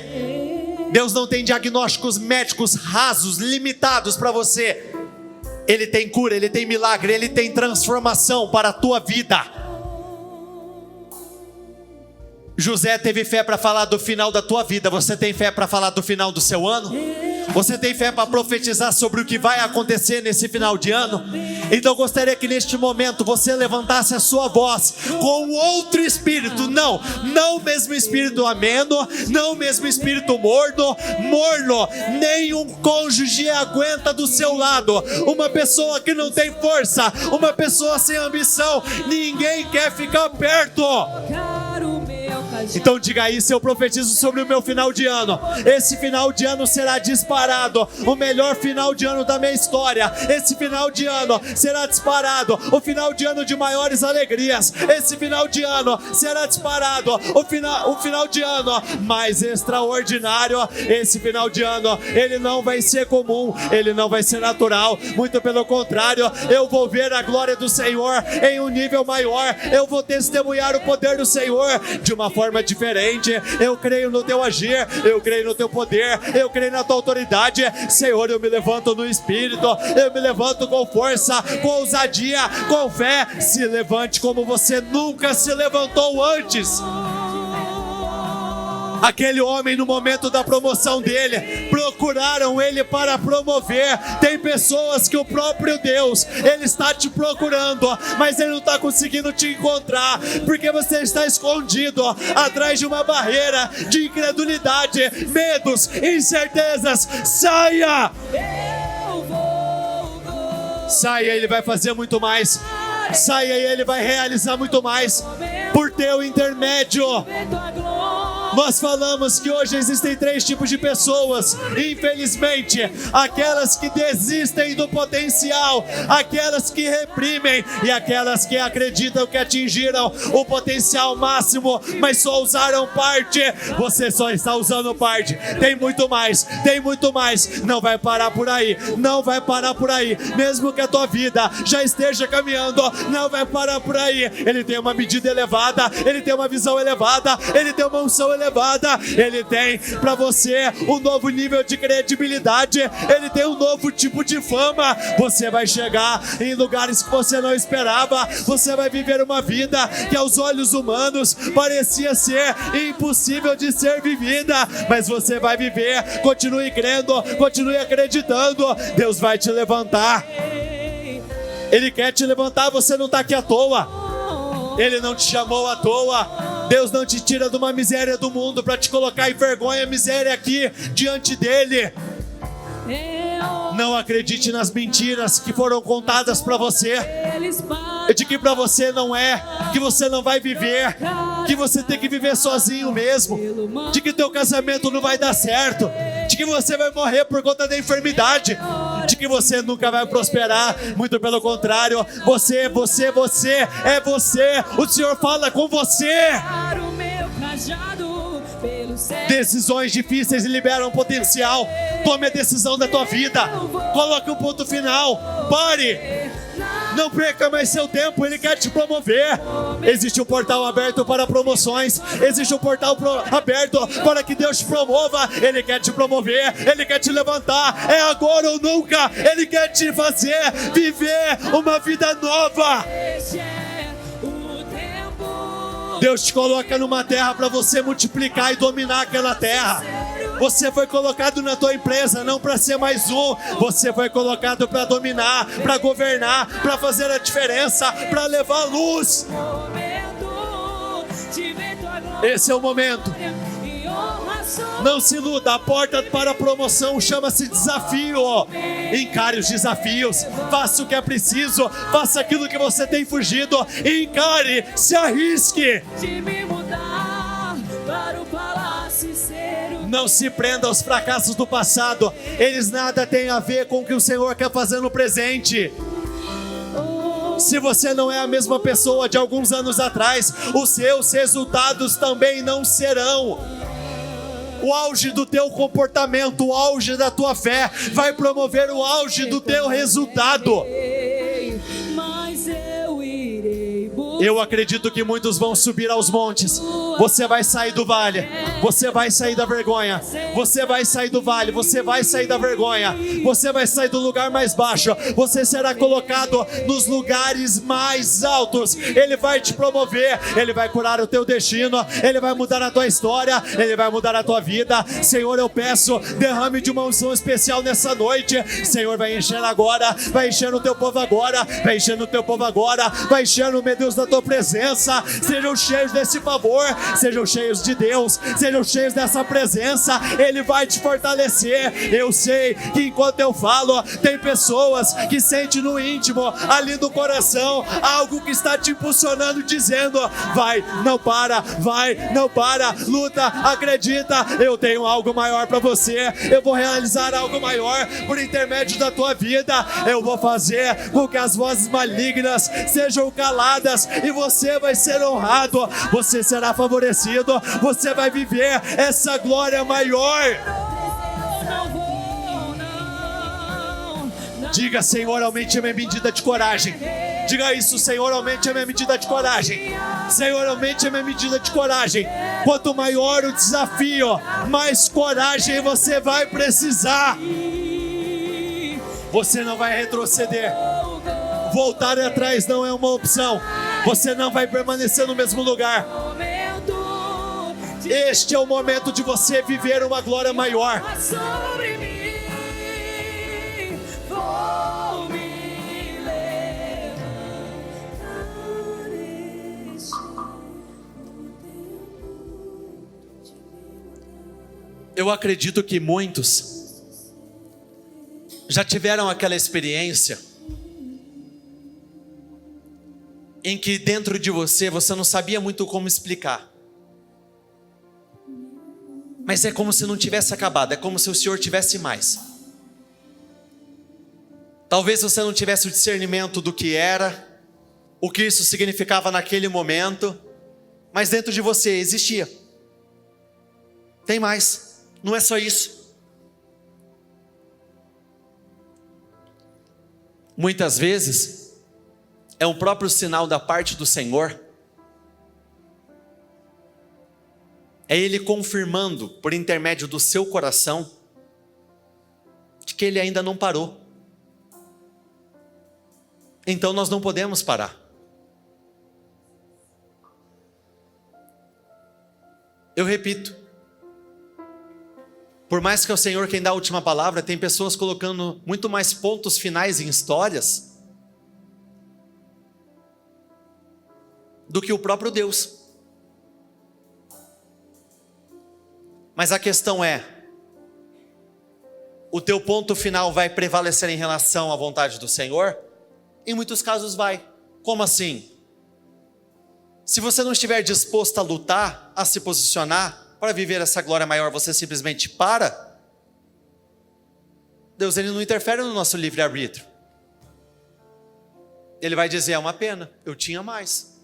Deus não tem diagnósticos médicos rasos, limitados para você. Ele tem cura, Ele tem milagre, Ele tem transformação para a tua vida. José teve fé para falar do final da tua vida. Você tem fé para falar do final do seu ano? Você tem fé para profetizar sobre o que vai acontecer nesse final de ano? Então eu gostaria que neste momento você levantasse a sua voz com outro espírito. Não o mesmo espírito ameno, não o mesmo espírito morno. Nenhum cônjuge aguenta do seu lado uma pessoa que não tem força, uma pessoa sem ambição. Ninguém quer ficar perto. Então diga isso: eu profetizo sobre o meu final de ano. Esse final de ano será disparado o melhor final de ano da minha história. Esse final de ano será disparado o final de ano de maiores alegrias. Esse final de ano será disparado o final de ano mais extraordinário. Esse final de ano, ele não vai ser comum, ele não vai ser natural, muito pelo contrário. Eu vou ver a glória do Senhor em um nível maior. Eu vou testemunhar o poder do Senhor de uma forma diferente. Eu creio no teu agir, eu creio no teu poder, eu creio na tua autoridade. Senhor, eu me levanto no Espírito, eu me levanto com força, com ousadia, com fé. Se levante como você nunca se levantou antes. Aquele homem, no momento da promoção dele, procuraram ele para promover. Tem pessoas que o próprio Deus, Ele está te procurando, mas Ele não está conseguindo te encontrar, porque você está escondido atrás de uma barreira de incredulidade, medos, incertezas. Saia! Saia, Ele vai fazer muito mais. Saia e Ele vai realizar muito mais por teu intermédio. Nós falamos que hoje existem 3 tipos de pessoas, infelizmente: aquelas que desistem do potencial, aquelas que reprimem e aquelas que acreditam que atingiram o potencial máximo, mas só usaram parte. Você só está usando parte. Tem muito mais, não vai parar por aí, não vai parar por aí. Mesmo que a tua vida já esteja caminhando, não vai parar por aí. Ele tem uma medida elevada, Ele tem uma visão elevada, Ele tem uma unção elevada, Ele tem para você um novo nível de credibilidade, Ele tem um novo tipo de fama. Você vai chegar em lugares que você não esperava, você vai viver uma vida que aos olhos humanos parecia ser impossível de ser vivida, mas você vai viver. Continue crendo, continue acreditando. Deus vai te levantar, Ele quer te levantar. Você não está aqui à toa, Ele não te chamou à toa. Deus não te tira de uma miséria do mundo para te colocar em vergonha, miséria aqui diante dEle. Não acredite nas mentiras que foram contadas para você, de que para você não é, que você não vai viver, que você tem que viver sozinho mesmo, de que teu casamento não vai dar certo, de que você vai morrer por conta da enfermidade, de que você nunca vai prosperar. Muito pelo contrário, você é você. O Senhor fala com você. Decisões difíceis liberam potencial. Tome a decisão da tua vida. Coloque um ponto final. Pare. Não perca mais seu tempo, Ele quer te promover. Existe um portal aberto para promoções. Existe um portal aberto para que Deus te promova. Ele quer te promover, Ele quer te levantar. É agora ou nunca. Ele quer te fazer viver uma vida nova. Deus te coloca numa terra para você multiplicar e dominar aquela terra. Você foi colocado na tua empresa não para ser mais um. Você foi colocado para dominar, para governar, para fazer a diferença, para levar luz. Esse é o momento. Não se iluda, a porta para a promoção chama-se desafio. Encare os desafios, faça o que é preciso, faça aquilo que você tem fugido, encare, se arrisque. Não se prenda aos fracassos do passado, eles nada têm a ver com o que o Senhor quer fazer no presente. Se você não é a mesma pessoa de alguns anos atrás, os seus resultados também não serão. O auge do teu comportamento, o auge da tua fé vai promover o auge do teu resultado. Eu acredito que muitos vão subir aos montes. Você vai sair do vale. Você vai sair da vergonha. Você vai sair do vale. Você vai sair da vergonha. Você vai sair do lugar mais baixo. Você será colocado nos lugares mais altos. Ele vai te promover. Ele vai curar o teu destino. Ele vai mudar a tua história. Ele vai mudar a tua vida. Senhor, eu peço, derrame de uma unção especial nessa noite. Senhor, vai enchendo agora. Vai enchendo o teu povo agora. Vai enchendo o teu povo agora. Vai enchendo, meu Deus, da tua presença. Sejam cheios desse favor, sejam cheios de Deus, sejam cheios dessa presença. Ele vai te fortalecer. Eu sei que enquanto eu falo, tem pessoas que sentem no íntimo, ali no coração, algo que está te impulsionando, dizendo: vai, não para, luta, acredita, eu tenho algo maior para você, eu vou realizar algo maior por intermédio da tua vida. Eu vou fazer com que as vozes malignas sejam caladas e você vai ser honrado, você será favorecido, você vai viver essa glória maior. Diga: Senhor, aumente a minha medida de coragem. Diga isso: Senhor, aumente a minha medida de coragem. Senhor, aumente a minha medida de coragem. Quanto maior o desafio, mais coragem você vai precisar. Você não vai retroceder. Voltar atrás não é uma opção. Você não vai permanecer no mesmo lugar. Este é o momento de você viver uma glória maior. Eu acredito que muitos já tiveram aquela experiência em que dentro de você não sabia muito como explicar. Mas é como se não tivesse acabado, é como se o Senhor tivesse mais. Talvez você não tivesse o discernimento do que era, o que isso significava naquele momento, mas dentro de você existia. Tem mais, não é só isso. Muitas vezes é um próprio sinal da parte do Senhor. É Ele confirmando por intermédio do seu coração de que Ele ainda não parou. Então nós não podemos parar. Eu repito, por mais que é o Senhor quem dá a última palavra, tem pessoas colocando muito mais pontos finais em histórias do que o próprio Deus. Mas a questão é: o teu ponto final vai prevalecer em relação à vontade do Senhor? Em muitos casos vai. Como assim? Se você não estiver disposto a lutar, a se posicionar para viver essa glória maior, você simplesmente para. Deus, ele não interfere no nosso livre-arbítrio. Ele vai dizer, é uma pena, eu tinha mais.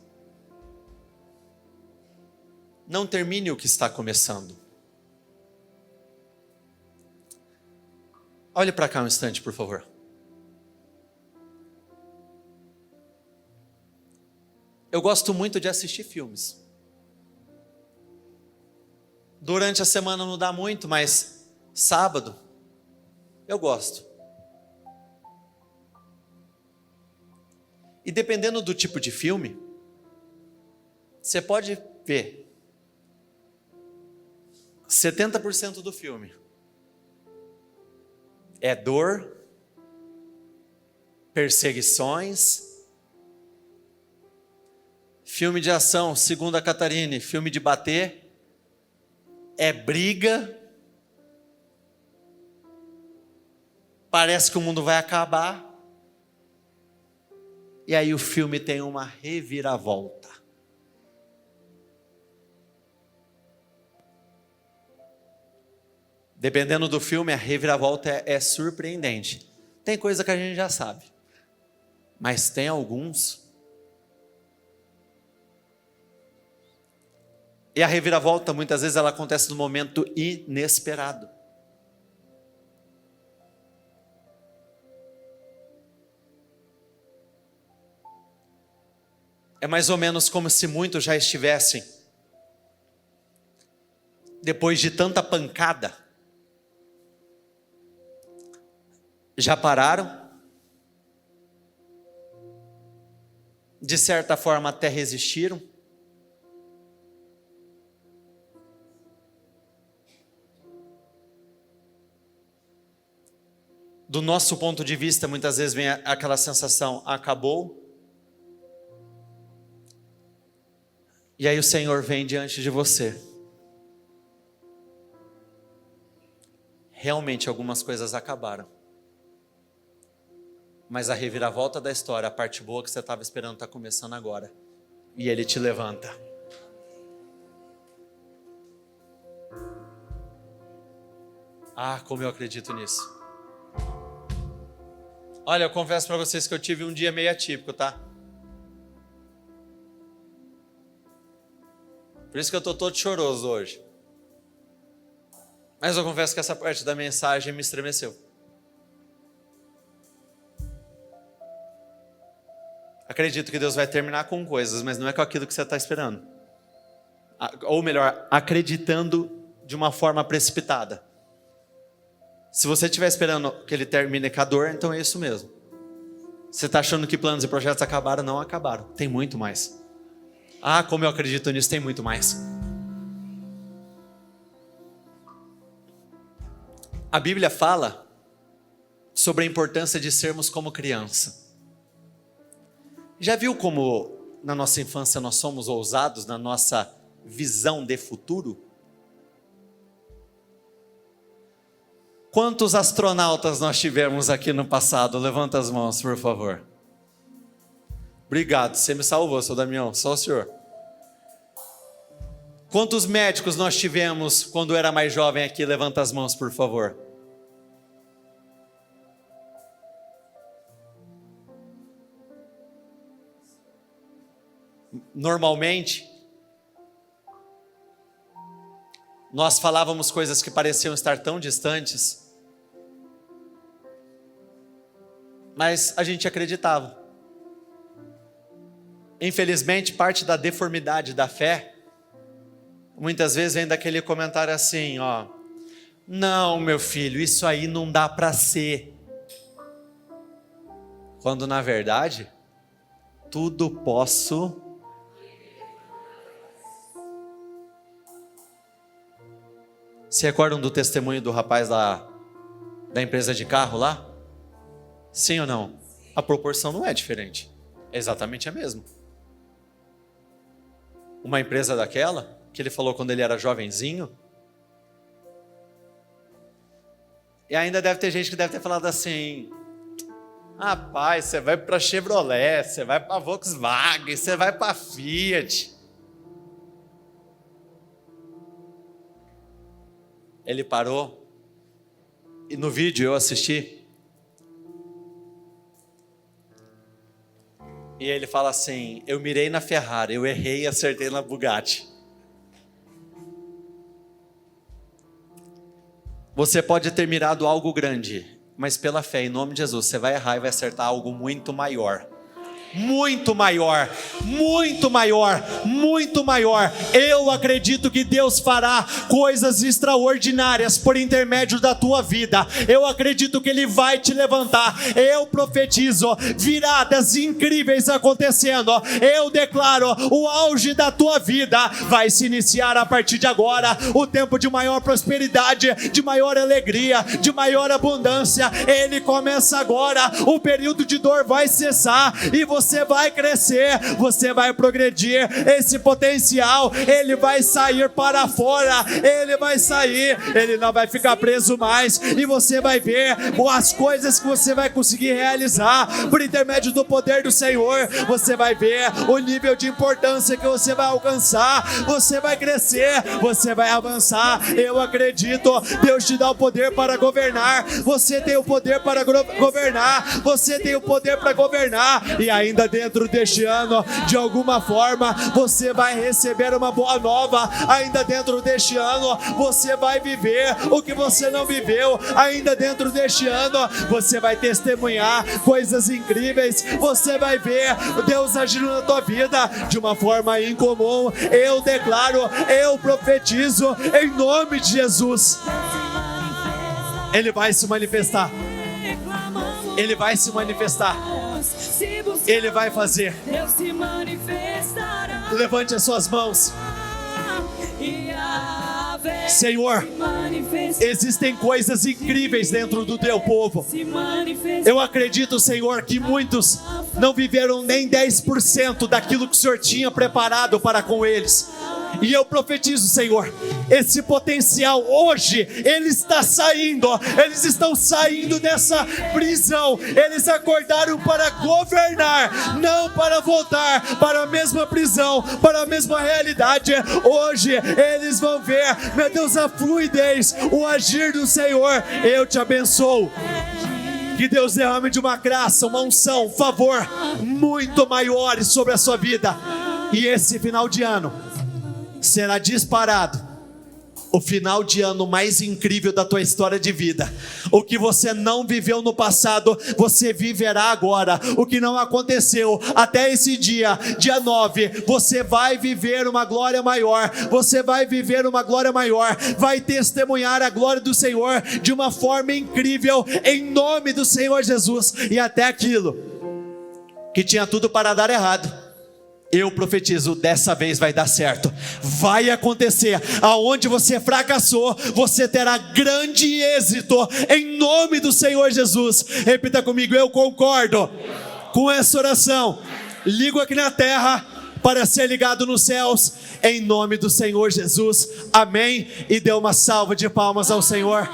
Não termine o que está começando. Olhe para cá um instante, por favor. Eu gosto muito de assistir filmes. Durante a semana não dá muito, mas sábado eu gosto. E dependendo do tipo de filme, você pode ver 70% do filme é dor, perseguições, filme de ação, segundo a Catarine, filme de bater, é briga, parece que o mundo vai acabar, e aí o filme tem uma reviravolta. Dependendo do filme, a reviravolta é surpreendente. Tem coisa que a gente já sabe, mas tem alguns. E a reviravolta, muitas vezes, ela acontece no momento inesperado. É mais ou menos como se muitos já estivessem, depois de tanta pancada, já pararam, de certa forma até resistiram, do nosso ponto de vista, muitas vezes vem aquela sensação, acabou, e aí o Senhor vem diante de você. Realmente algumas coisas acabaram. Mas a reviravolta da história, a parte boa que você estava esperando, está começando agora. E Ele te levanta. Ah, como eu acredito nisso. Olha, eu confesso para vocês que eu tive um dia meio atípico, tá? Por isso que eu estou todo choroso hoje. Mas eu confesso que essa parte da mensagem me estremeceu. Acredito que Deus vai terminar com coisas, mas não é com aquilo que você está esperando. Ou melhor, acreditando de uma forma precipitada. Se você estiver esperando que Ele termine com a dor, então é isso mesmo. Você está achando que planos e projetos acabaram? Não acabaram. Tem muito mais. Ah, como eu acredito nisso, tem muito mais. A Bíblia fala sobre a importância de sermos como criança. Já viu como na nossa infância nós somos ousados na nossa visão de futuro? Quantos astronautas nós tivemos aqui no passado? Levanta as mãos, por favor. Obrigado, você me salvou, seu Damião, só o senhor. Quantos médicos nós tivemos quando era mais jovem aqui? Levanta as mãos, por favor. Normalmente, nós falávamos coisas que pareciam estar tão distantes, mas a gente acreditava. Infelizmente, parte da deformidade da fé, muitas vezes vem daquele comentário assim, ó, não, meu filho, isso aí não dá para ser. Quando na verdade, tudo posso. Se recordam do testemunho do rapaz da empresa de carro lá? Sim ou não? A proporção não é diferente. É exatamente a mesma. Uma empresa daquela, que ele falou quando ele era jovenzinho, E ainda deve ter gente que deve ter falado assim: rapaz, você vai para Chevrolet, você vai para Volkswagen, você vai para Fiat. Ele parou, e no vídeo eu assisti, e ele fala assim: eu mirei na Ferrari, eu errei e acertei na Bugatti. Você pode ter mirado algo grande, mas pela fé, em nome de Jesus, você vai errar e vai acertar algo muito maior. Muito maior, muito maior, muito maior. Eu acredito que Deus fará coisas extraordinárias por intermédio da tua vida. Eu acredito que Ele vai te levantar. Eu profetizo viradas incríveis acontecendo. Eu declaro o auge da tua vida vai se iniciar a partir de agora. O tempo de maior prosperidade, de maior alegria, de maior abundância, ele começa agora. O período de dor vai cessar e você vai crescer, você vai progredir. Esse potencial, ele vai sair para fora, ele vai sair, ele não vai ficar preso mais, e você vai ver as coisas que você vai conseguir realizar por intermédio do poder do Senhor. Você vai ver o nível de importância que você vai alcançar, você vai crescer, você vai avançar. Eu acredito, Deus te dá o poder para governar, você tem o poder para governar, você tem o poder para governar, e ainda dentro deste ano, de alguma forma, você vai receber uma boa nova. Ainda dentro deste ano, você vai viver o que você não viveu. Ainda dentro deste ano, você vai testemunhar coisas incríveis. Você vai ver Deus agindo na tua vida de uma forma incomum. Eu declaro, eu profetizo em nome de Jesus. Ele vai se manifestar. Ele vai se manifestar. Ele vai fazer. Levante as suas mãos. Senhor, existem coisas incríveis dentro do teu povo. Eu acredito, Senhor, que muitos não viveram nem 10% daquilo que o Senhor tinha preparado para com eles. E eu profetizo, Senhor, esse potencial hoje, ele está saindo. Eles estão saindo dessa prisão. Eles acordaram para governar, não para voltar para a mesma prisão, para a mesma realidade. Hoje eles vão ver, meu Deus, a fluidez, o agir do Senhor. Eu te abençoo. Que Deus derrame de uma graça, uma unção, um favor muito maiores sobre a sua vida. E esse final de ano será disparado o final de ano mais incrível da tua história de vida. O que você não viveu no passado, você viverá agora. O que não aconteceu até esse dia, dia 9, você vai viver uma glória maior. Você vai viver uma glória maior. Vai testemunhar a glória do Senhor de uma forma incrível, em nome do Senhor Jesus. E até aquilo que tinha tudo para dar errado, eu profetizo, dessa vez vai dar certo. Vai acontecer. Aonde você fracassou, você terá grande êxito, em nome do Senhor Jesus. Repita comigo: eu concordo com essa oração. Ligo aqui na terra para ser ligado nos céus, em nome do Senhor Jesus. Amém. E dê uma salva de palmas ao Senhor.